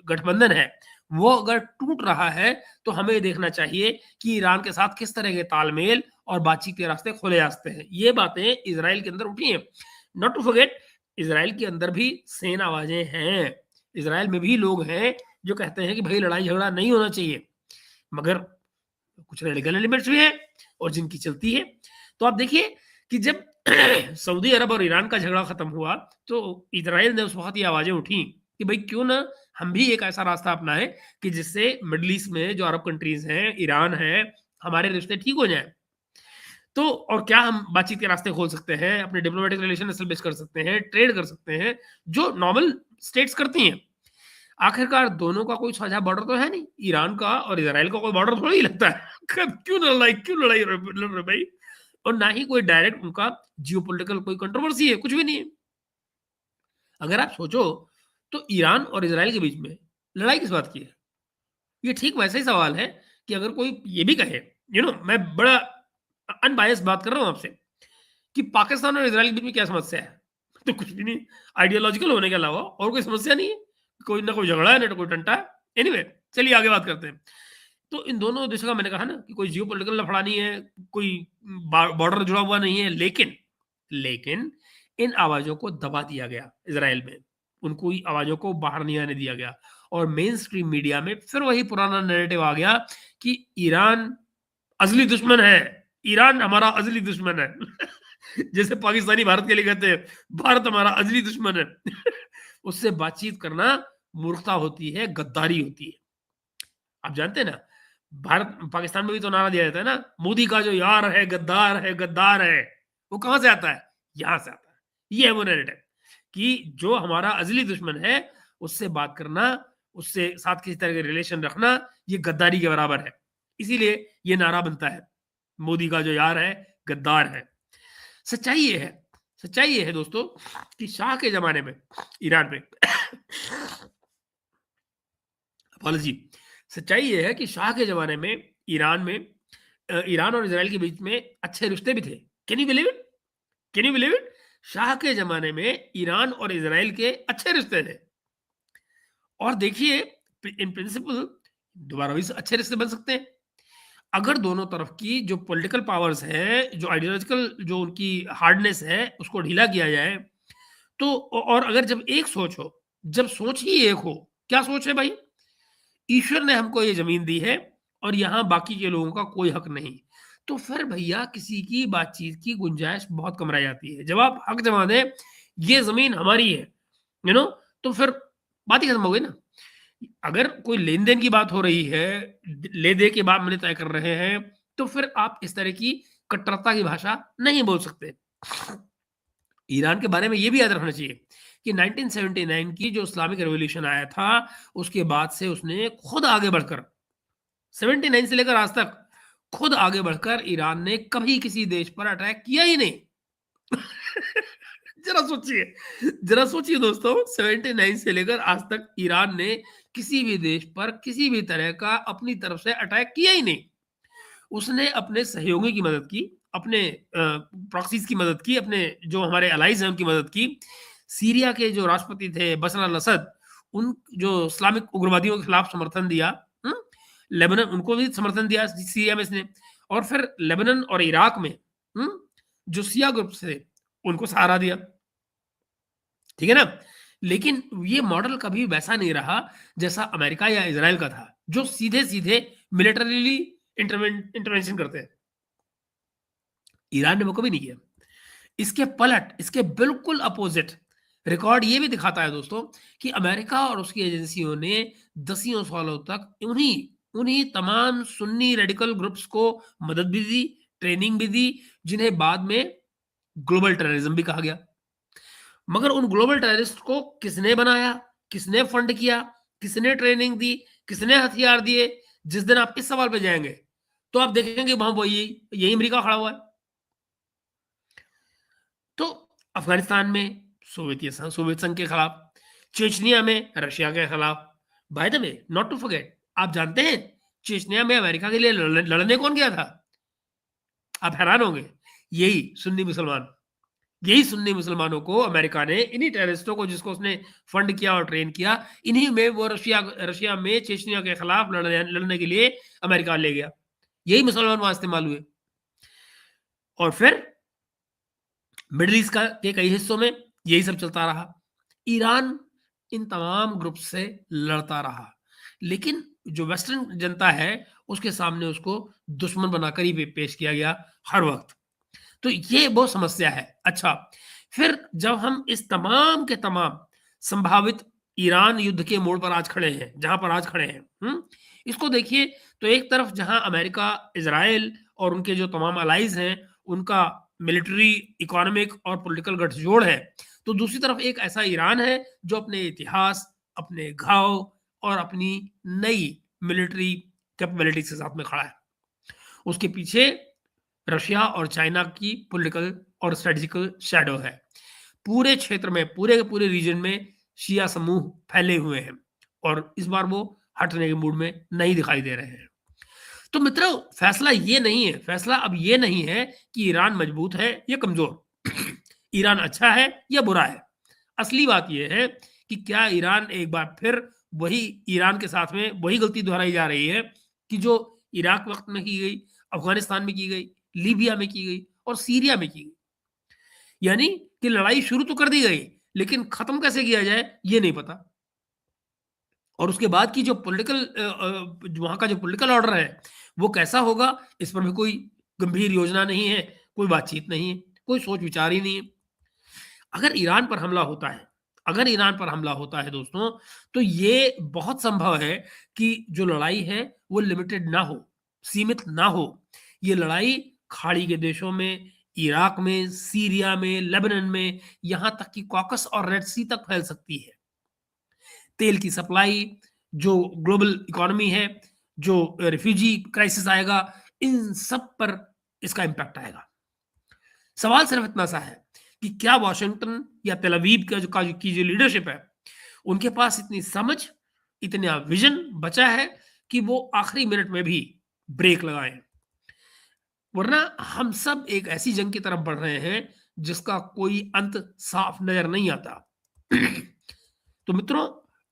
गठबंधन है, वो अगर टूट रहा है, तो हमें ये देखना चाहिए कि ईरान के साथ किस तरह के तालमेल और बातचीत के रास्ते खोले जा सकते हैं। ये बातें इज़राइल के अंदर उठी हैं। नॉट टू फॉरगेट इज़राइल के अंदर भी सेम आवाज़ें हैं। इज़राइल में भी लोग हैं जो कहते हैं कि भई लड़ाई-झगड़ा नहीं होना चाहिए। मगर कुछ रेडिकल एलिमेंट्स भी हैं और जिनकी चलती है। तो आप देखिए कि जब सऊदी अरब और ईरान का झगड़ा खत्म हुआ तो इजराइल ने उस वक्त ये आवाजें उठी कि भाई क्यों ना हम भी एक ऐसा रास्ता अपनाएं कि जिससे मिडल ईस्ट में जो अरब कंट्रीज हैं, ईरान है, हमारे रिश्ते ठीक हो जाएं। तो और क्या हम बातचीत के रास्ते खोल सकते हैं, अपने डिप्लोमेटिक रिलेशन एस्टेब्लिश कर सकते हैं, ट्रेड कर सकते हैं, जो नॉर्मल स्टेट्स करती हैं। आखिरकार दोनों का कोई साझा बॉर्डर तो है नहीं, ईरान का और इजराइल का कोई बॉर्डर थोड़ा ही लगता है। क्यों लड़ाई लड़ रहे भाई? और ना ही कोई डायरेक्ट उनका जियोपॉलिटिकल कोई कंट्रोवर्सी है, कुछ भी नहीं है। अगर आप सोचो तो ईरान और इजराइल के बीच में लड़ाई किस बात की है? ये ठीक वैसा ही सवाल है कि अगर कोई ये भी कहे, मैं बड़ा अनबायस्ड बात कर रहा हूँ आपसे, कि पाकिस्तान और इजराइल के बीच में क्या समस्या है? तो कुछ भी नहीं, आइडियोलॉजिकल होने के अलावा और कोई समस्या नहीं है। कोई ना कोई झगड़ा है, ना कोई टंटा है। एनीवे, चलिए आगे बात करते हैं। तो इन दोनों देशों का मैंने कहा ना कि कोई जियोपॉलिटिकल लफड़ा नहीं है, कोई बॉर्डर जुड़ा हुआ नहीं है, लेकिन लेकिन इन आवाज़ों को दबा दिया गया इज़राइल में। उनको आवाज़ों को बाहर नहीं आने दिया गया और मेन स्ट्रीम मीडिया में फिर वही पुराना नैरेटिव आ गया कि ईरान अज़ली दुश्मन है, ईरान हमारा अज़ली दुश्मन है। जैसे पाकिस्तानी भारत के लिए कहते हैं, भारत हमारा अज़ली दुश्मन है। उससे बातचीत करना मूर्खता होती है, गद्दारी होती है। आप जानते हैं ना, भारत पाकिस्तान में भी तो नारा दिया जाता है ना, मोदी का जो यार है, गद्दार है। वो कहाँ से आता है? यहाँ से आता है। ये है वो नैरेटिव कि जो हमारा अज़ली दुश्मन है, उससे बात करना, उससे साथ किसी तरह के रिलेशन रखना, ये गद्दारी के बराबर है। इसीलिए ये नारा बनता है, मोदी का जो यार है, गद्दार है। सच्चाई ये है दोस्तों कि शाह के ज़माने में ईरान में अपॉलजी सच्चाई ये है कि शाह के ज़माने में ईरान में ईरान और इज़राइल के बीच में अच्छे रिश्ते भी थे। Can you believe it? Can you believe it? Shah के ज़माने में ईरान और इज़राइल के अच्छे रिश्ते थे। और देखिए इन प्रिंसिपल दोबारा भी अच्छे रिश्ते बन सकते हैं। अगर दोनों तरफ की जो पॉलिटिकल पावर्स हैं, जो आइडियोलॉजिकल जो उनकी हार्डनेस है, उसको ढीला किया जाए, तो और अगर जब एक सोच हो, जब सोच ही एक हो, क्या सोच है भाई? ईश्वर ने हमको ये ज़मीन दी है और यहाँ बाकी के लोगों का कोई हक नहीं। तो फिर भैया किसी की बातचीत की गुंजाइश बहुत कम रह जाती है। जब आप हक जमा दें, ये ज़मीन हमारी है, यू नो तो फिर बात ही खत्म हो गई ना। अगर कोई लेन-देन की बात हो रही है, ले-दे के मामले तय कर रहे हैं, तो फिर आप इस तरह की कट्टरता की भाषा नहीं बोल सकते। ईरान के बारे में ये भी याद रखना चाहिए कि 1979 की जो इस्लामिक रिवॉल्यूशन आया था, उसके बाद से उसने खुद आगे बढ़कर 79 से लेकर आज तक खुद आगे बढ़कर ईरान ने कभी किसी देश पर अटैक किया ही नहीं। जरा सोचिए, जरा सोचिए दोस्तों, 79 से लेकर आज तक ईरान ने किसी भी देश पर किसी भी तरह का अपनी तरफ से अटैक किया ही नहीं। उसने अपने सहयोगी की मदद की, अपने प्रॉक्सीज की मदद की, अपने जो हमारे अलाइज हैं उनकी मदद की। सीरिया के जो राष्ट्रपति थे बशर अल असद, उन जो इस्लामिक उग्रवादियों के खिलाफ समर्थन दिया, हुँ? लेबनान उनको भी समर्थन दिया सीरिया में इसने, और फिर लेबनान और इराक में हुँ? जो शिया ग्रुप्स थे, उनको सहारा दिया। ठीक है ना? लेकिन ये मॉडल कभी वैसा नहीं रहा जैसा अमेरिका या इज़राइल का था, जो सीधे-सीधे मिलिटरीली इंटरवेंशन करते हैं। ईरान ने वो कभी नहीं किया। इसके पलट, इसके बिल्कुल अपोज़िट रिकॉर्ड ये भी दिखाता है दोस्तों कि अमेरिका और उसकी एजेंसियों ने दसियों सालों तक उन्हीं उन्हीं तमाम सुन्नी रेडिकल ग्रुप्स को मदद भी दी, ट्रेनिंग भी दी, जिन्हें बाद में ग्लोबल टेररिज्म भी कहा गया। मगर उन ग्लोबल टेररिस्ट को किसने बनाया, किसने फंड किया, किसने ट्रेनिंग दी, किसने हथियार दिए? जिस दिन आप इस सवाल पे जाएँगे, तो आप देखेंगे वहाँ वही यही अमेरिका खड़ा हुआ है। तो अफ़गानिस्तान में सोवियत संघ के खिलाफ, चेचनिया में रशिया के खिलाफ। By the way, not to forget, आप जानते हैं चेचनिया में अमेरिका के लिए लड़ने कौन गया था? आप हैरान होंगे, यही सुन्नी मुसलमान। यही सुन्नी मुसलमानों को अमेरिका ने, इन्हीं टेररिस्टों को जिसको उसने फंड किया और ट्रेन किया, इन्हीं में वो रशिया रशिया में चेचनिया के खिलाफ लड़ने के लिए अमेरिका ले गया। यही मुसलमान वहां इस्तेमाल हुए। और फिर मिडल ईस्ट के कई हिस्सों में यही सब चलता रहा। ईरान इन तमाम ग्रुप से लड़ता रहा, लेकिन जो वेस्टर्न जनता है उसके सामने उसको दुश्मन बनाकर ही पेश किया गया हर वक्त। तो ये वो समस्या है। अच्छा, फिर जब हम इस तमाम के तमाम संभावित ईरान युद्ध के मोड़ पर आज खड़े हैं, जहां पर आज खड़े हैं, इसको देखिए, तो एक तरफ जहां अमेरिका, इजराइल और उनके जो तमाम अलाइज हैं, उनका मिलिट्री, इकोनॉमिक और पॉलिटिकल गठजोड़ है, तो दूसरी तरफ एक ऐसा ईरान है जो अपने इतिहास, अपने घाव और अपनी नई मिलिट्री कैपेबिलिटीज के साथ में खड़ा है। उसके पीछे रशिया और चाइना की पॉलिटिकल और स्ट्रेटेजिकल शैडो है। पूरे क्षेत्र में, पूरे के पूरे रीजन में शिया समूह फैले हुए हैं और इस बार वो हटने के मूड में नहीं दिखाई दे रहे हैं। तो मित्रों, फैसला ये नहीं है, फैसला अब ये नहीं है कि ईरान मजबूत है या कमजोर, ईरान अच्छा है या बुरा है। असली बात यह है कि क्या ईरान एक बार फिर वही ईरान के साथ में वही गलती दोहराई जा रही है कि जो इराक वक्त में की गई, अफगानिस्तान में की गई, लीबिया में की गई और सीरिया में की गई। यानी कि लड़ाई शुरू तो कर दी गई, लेकिन खत्म कैसे किया जाए ये नहीं पता। और उसके बाद की जो वहाँ का जो पॉलिटिकल ऑर्डर है, वो कैसा होगा, इस पर भी कोई गंभीर योजना नहीं है, कोई बातचीत नहीं है, कोई सोच विचार ही नहीं है। अगर ईरान पर हमला होता है, अगर ईरान पर हमला होता है दोस्तों, तो ये बहुत संभव है कि जो लड़ाई है वो लिमिटेड ना हो, सीमित ना हो। ये लड़ाई खाड़ी के देशों में, इराक में, सीरिया में, लेबनान में, यहाँ तक कि कॉकस और रेड सी तक फैल सकती है। तेल की सप्लाई, जो ग्लोबल इकोनॉमी है, जो रिफ्यूजी क्राइसिस आएगा, इन सब पर इसका इम्पैक्ट आएगा। सवाल सिर्फ इतना सा है कि क्या वॉशिंगटन या तेल अवीव की जो लीडरशिप है, उनके पास इतनी समझ, इतना विजन बचा है कि वो आखिरी मिनट में भी ब्रेक लगाएं। वरना हम सब एक ऐसी जंग की तरफ बढ़ रहे हैं जिसका कोई अंत साफ नजर नहीं आता। तो मित्रों,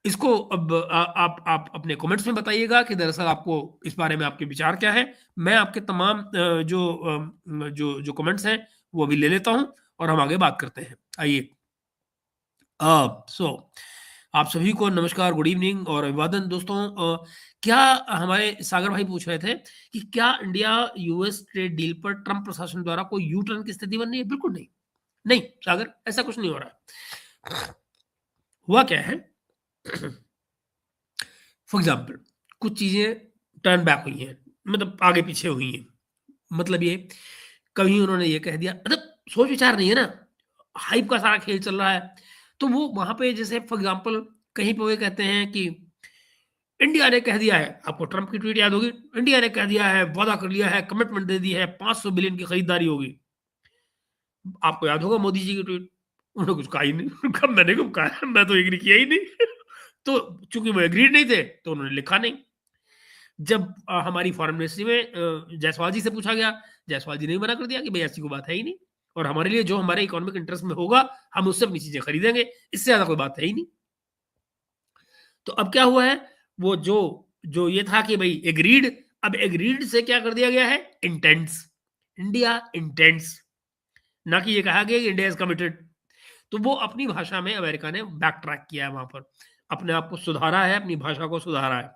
इसको अब आप अपने कमेंट्स में बताइएगा कि दरअसल आपको इस बारे में आपके विचार क्या है। मैं आपके तमाम जो जो कमेंट्स हैं वो अभी ले लेता हूं और हम आगे बात करते हैं। आइए। सो आप सभी को नमस्कार, गुड इवनिंग और अभिवादन दोस्तों। क्या हमारे सागर भाई पूछ रहे थे कि क्या इंडिया यूएस ट्रेड डील पर ट्रंप प्रशासन द्वारा कोई यू टर्न की स्थिति बन रही है? बिल्कुल नहीं। नहीं सागर, ऐसा कुछ नहीं हो रहा है। हुआ क्या है, फॉर एग्जाम्पल कुछ चीजें टर्न बैक हुई हैं, मतलब आगे पीछे हुई हैं। मतलब ये, कभी उन्होंने ये कह दिया, मतलब सोच विचार नहीं है ना, हाइप का सारा खेल चल रहा है। तो वो वहां पे जैसे फॉर एग्जाम्पल कहीं पे वो कहते हैं कि इंडिया ने कह दिया है, आपको ट्रंप की ट्वीट याद होगी, इंडिया ने कह दिया है, वादा कर लिया है, कमिटमेंट दे दी है, 500 बिलियन की खरीदारी होगी। आपको याद होगा मोदी जी की ट्वीट, उन्होंने कुछ कहा ही नहीं। कहा मैंने कब कहा, मैं तो एग्री किया ही नहीं। तो चूंकि वो एग्रीड नहीं थे तो उन्होंने लिखा नहीं। जब हमारी फॉरेन मिनिस्ट्री में जायसवाल जी से पूछा गया, जायसवाल जी ने भी मना कर दिया कि भाई ऐसी कोई बात है ही नहीं, और हमारे लिए जो हमारे इकोनॉमिक इंटरेस्ट में होगा हम उससे अपनी चीजें खरीदेंगे, इससे ज्यादा कोई बात है ही नहीं। तो अब क्या हुआ है, वो जो जो ये था कि भाई एग्रीड, अब एग्रीड से क्या कर दिया गया है, इंटेंट्स। इंडिया इंटेंट्स, ना कि ये कहा गया कि इंडिया इज कमिटेड। तो वो अपनी भाषा में अमेरिका ने बैक ट्रैक किया है, वहां पर अपने आप को सुधारा है, अपनी भाषा को सुधारा है।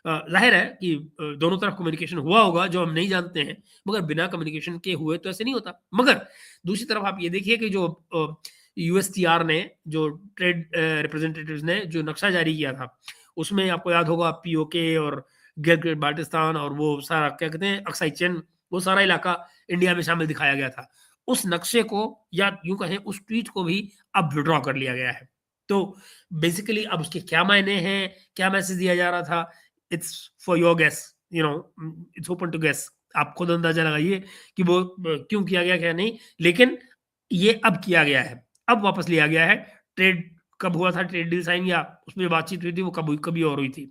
जाहिर है कि दोनों तरफ कम्युनिकेशन हुआ होगा जो हम नहीं जानते हैं, मगर बिना कम्युनिकेशन के हुए तो ऐसे नहीं होता। मगर दूसरी तरफ आप ये देखिए कि जो यूएसटीआर ने, जो ट्रेड रिप्रेजेंटेटिव्स ने जो नक्शा जारी किया था, उसमें आपको याद होगा पीओके और गिलगित बाल्टिस्तान और वो सारा क्या कहते हैं अक्साई चीन, वो सारा इलाका इंडिया में शामिल दिखाया गया था। उस नक्शे को, या यूं कहें उस ट्वीट को भी अब विड्रॉ कर लिया गया है। तो बेसिकली अब उसके क्या मायने हैं, क्या मैसेज दिया जा रहा था, it's for your guess, you know, it's open to guess. आप खुद अंदाजा लगाइए कि वो क्यों किया गया, क्या नहीं। लेकिन ये अब किया गया है, अब वापस लिया गया है। ट्रेड कब हुआ था, ट्रेड डील साइन या उसमें जो बातचीत हुई थी वो कब हुई, कभी और हुई थी,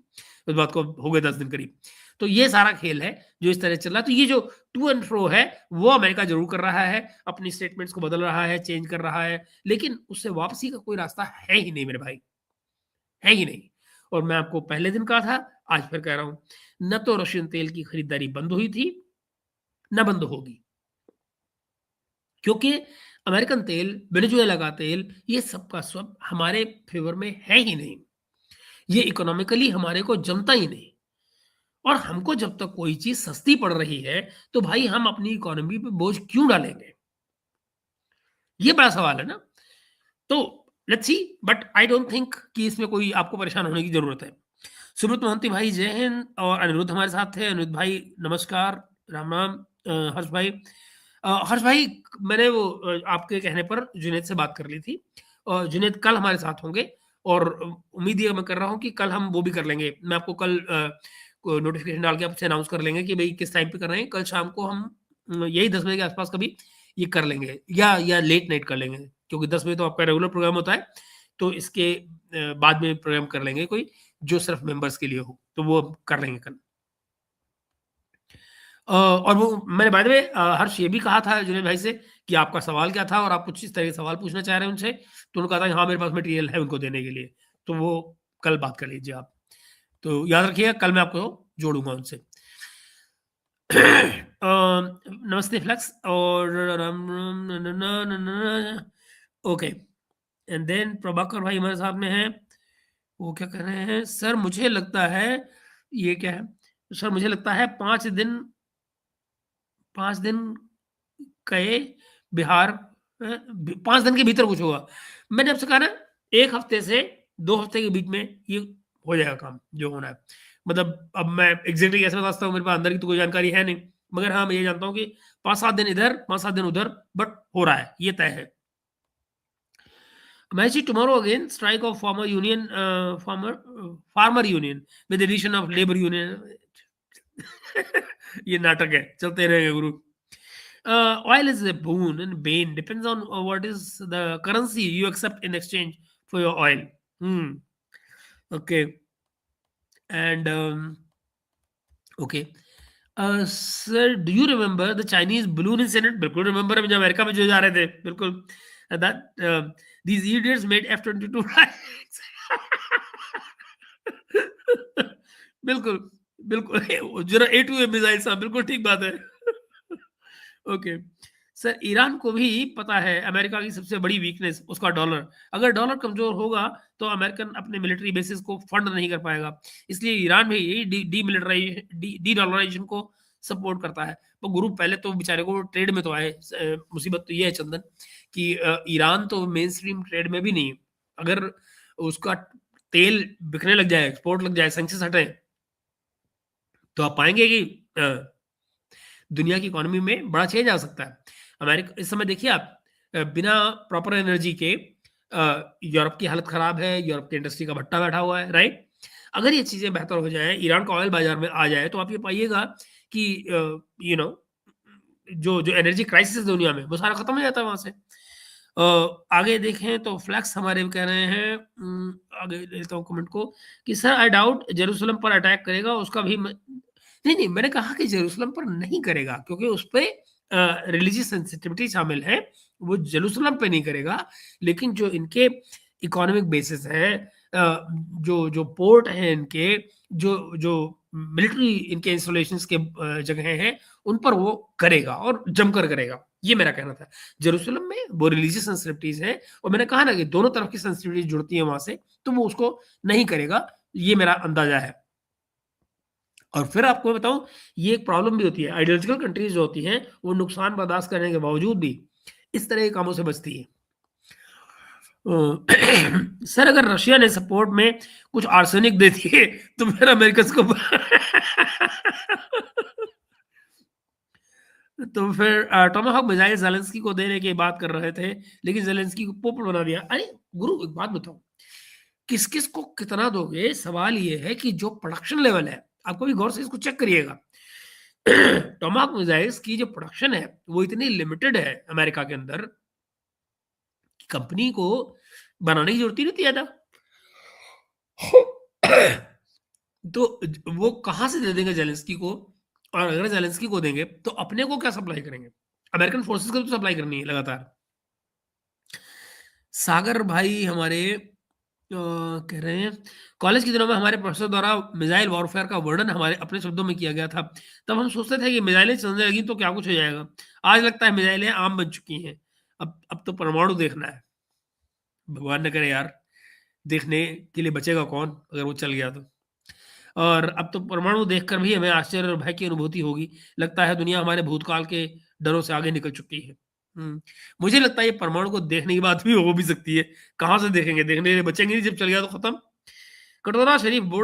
उस बात को हो गए 10 दिन करीब। तो ये सारा खेल है जो इस तरह चल रहा है। तो ये जो टू एंड फ्रो है वो अमेरिका जरूर कर रहा है, अपनी स्टेटमेंट्स को बदल रहा है, चेंज कर रहा है, लेकिन उससे वापसी का कोई रास्ता है ही नहीं मेरे भाई, है ही नहीं। और मैं आपको पहले दिन कहा था, आज फिर कह रहा हूं, न तो रशियन तेल की खरीदारी बंद हुई थी, न बंद होगी, क्योंकि अमेरिकन तेल, वेनेजुएला का तेल, ये सब का सब हमारे फेवर में है ही नहीं। ये इकोनॉमिकली हमारे को जमता ही नहीं। और हमको जब तक कोई चीज सस्ती पड़ रही है तो भाई हम अपनी इकोनॉमी पे बोझ क्यों डालेंगे, ये बड़ा सवाल है ना। तो let's see, but I don't think कि इसमें कोई आपको परेशान होने की जरूरत है। सुब्रत मोहंती भाई जय हिंद, और अनिरुद्ध हमारे साथ थे। अनिरुद्ध भाई नमस्कार, राम राम। हर्ष भाई, हर्ष भाई, मैंने वो आपके कहने पर जुनेद से बात कर ली थी, और जुनेद कल हमारे साथ होंगे, और उम्मीद ये मैं कर रहा हूँ कि कल हम वो भी कर लेंगे। मैं आपको कल नोटिफिकेशन डाल के आपसे अनाउंस कर लेंगे कि भाई किस टाइम पे कर रहे हैं। कल शाम को हम यही 10 बजे के आसपास कभी ये कर लेंगे, या लेट नाइट कर लेंगे, क्योंकि 10 बजे तो आपका रेगुलर प्रोग्राम होता है। तो इसके बाद में प्रोग्राम कर लेंगे कोई जो सिर्फ मेंबर्स के लिए हो, तो वो कर लेंगे कल। और वो मैंने बाय द वे हर्ष ये भी कहा था जुनेद भाई से कि आपका सवाल क्या था और आप कुछ इस तरह के सवाल पूछना चाह रहे हैं उनसे, तो उन्होंने कहा था हाँ मेरे पास मटेरियल है उनको देने के लिए, तो वो कल बात कर लीजिए आप। तो याद रखिएगा कल मैं आपको जोड़ूंगा उनसे। नमस्ते फ्लक्स और ओके। एंड देन प्रभाकर भाई हमारे साथ में हैं, वो क्या कर रहे हैं, सर मुझे लगता है, ये क्या है, सर मुझे लगता है 5 दिन, 5 दिन गए बिहार, 5 दिन के भीतर कुछ होगा। मैंने आपसे कहा ना, 1 हफ्ते से 2 हफ्ते के बीच में ये हो जाएगा काम जो होना है। मतलब अब मैं एग्जैक्टली कैसे बता सकता हूँ, मेरे पास अंदर की तो कोई जानकारी है नहीं, मगर हाँ मैं ये जानता हूँ कि 5-7 दिन इधर 5-7 दिन उधर, बट हो रहा है, ये तय है। May I see tomorrow again strike of former union, farmer union with addition of labor union. ये नाटक है, चलते रहेंगे गुरु। Oil is a boon and bane, depends on what is the currency you accept in exchange for your oil. Hmm. Okay. And okay. Sir, do you remember the Chinese balloon incident? बिल्कुल remember है, जब America में जो जा रहे थे, बिल्कुल। That these idiots made F-22 flights. बिल्कुल, बिल्कुल। जरा A2A मिसाइल साहब, बिल्कुल ठीक बात है। ओके। सर ईरान को भी पता है अमेरिका की सबसे बड़ी वीकनेस उसका डॉलर, अगर डॉलर कमजोर होगा तो अमेरिकन अपने मिलिट्री बेसिस को फंड नहीं कर पाएगा, इसलिए ईरान भी यही डी डॉलराइजेशन को सपोर्ट करता है। तो गुरु पहले तो बेचारे को ट्रेड में तो आए, मुसीबत तो ये है चंदन कि ईरान तो मेन स्ट्रीम ट्रेड में भी नहीं है। अगर उसका तेल बिकने लग जाए, एक्सपोर्ट लग जाए, सैंक्शन हटे, तो आप पाएंगे कि दुनिया की इकोनॉमी में बड़ा चेंज आ सकता है। अमेरिका इस समय देखिए आप, बिना प्रॉपर एनर्जी के यूरोप की हालत खराब है, यूरोप की इंडस्ट्री का भट्टा बैठा हुआ है, राइट। अगर ये चीज़ें बेहतर हो जाएँ, ईरान का ऑयल बाज़ार में आ जाए, तो आप ये पाइएगा कि यू नो जो जो एनर्जी क्राइसिस है दुनिया में, वो सारा खत्म हो जाता है वहाँ से। आगे देखें तो फ्लेक्स हमारे कह रहे हैं आगे लेता हूँ कमेंट को कि सर आई डाउट जेरूसलम पर अटैक करेगा उसका भी नहीं, नहीं मैंने कहा कि जेरूसलम पर नहीं करेगा क्योंकि उस पे रिलीजियस सेंसिटिविटी शामिल है, वो जेरूसलम पे नहीं करेगा, लेकिन जो इनके इकोनॉमिक बेसिस है जो जो पोर्ट हैं इनके, जो जो मिलिट्री इनके इंस्टॉलेशंस के जगह हैं, उन पर वो करेगा और जमकर करेगा। ये मेरा कहना था। जेरूसलम में वो रिलीजियस सेंसिटिविटीज़ है और मैंने कहा ना कि दोनों तरफ की सेंसिटिविटीज़ जुड़ती हैं वहाँ से, तो वो उसको नहीं करेगा, ये मेरा अंदाज़ा है। और फिर आपको मैं बताऊँ, ये एक प्रॉब्लम भी होती है, आइडियोलॉजिकल कंट्रीज़ जो होती हैं, वो नुकसान बर्दाश्त करने के बावजूद भी इस तरह के कामों से बचती हैं। सर अगर रशिया ने सपोर्ट में कुछ आर्सेनिक दे दिए, तो फिर अमेरिकन्स को तो फिर टोमाहॉक मिसाइल ज़ेलेंस्की को देने की बात कर रहे थे, लेकिन ज़ेलेंस्की को पोपट बना दिया। अरे गुरु एक बात बताओ, किस-किस को कितना दोगे? सवाल ये है कि जो प्रोडक्शन लेवल है, आप कभी गौर से इसको चेक करिएगा। टोमाहॉक मिसाइल्स की जो प्रोडक्शन है, वो इतनी लिमिटेड है अमेरिका के अंदर, कि कंपनी को बनाने की ज़रूरत ही नहीं थी ज़्यादा। तो वो कहाँ से दे देंगे ज़ेलेंस्की को? और अगर ज़ेलेंस्की को देंगे, तो अपने को क्या सप्लाई करेंगे? अमेरिकन फोर्सेस को तो सप्लाई करनी है लगातार। सागर भाई हमारे कह रहे हैं, कॉलेज के दिनों में हमारे प्रोफेसर द्वारा मिसाइल वॉरफेयर का वर्णन हमारे अपने शब्दों में किया गया था। तब हम सोचते थे कि मिसाइलें चलने लगी तो क्या कुछ हो जाएगा। आज लगता है मिसाइलें आम बन चुकी हैं। अब तो परमाणु देखना है। भगवान न करे यार, देखने के लिए बचेगा कौन अगर वो चल गया तो। और अब तो परमाणु देखकर भी हमें आश्चर्य और भय की अनुभूति होगी। लगता है दुनिया हमारे भूतकाल के डरों से आगे निकल चुकी है। मुझे लगता है ये परमाणु को देखने की बात भी हो भी सकती है। कहाँ से देखेंगे? देखने के लिए बचेंगे नहीं, जब चल गया तो खत्म। कटोरा शरीफ बोर्ड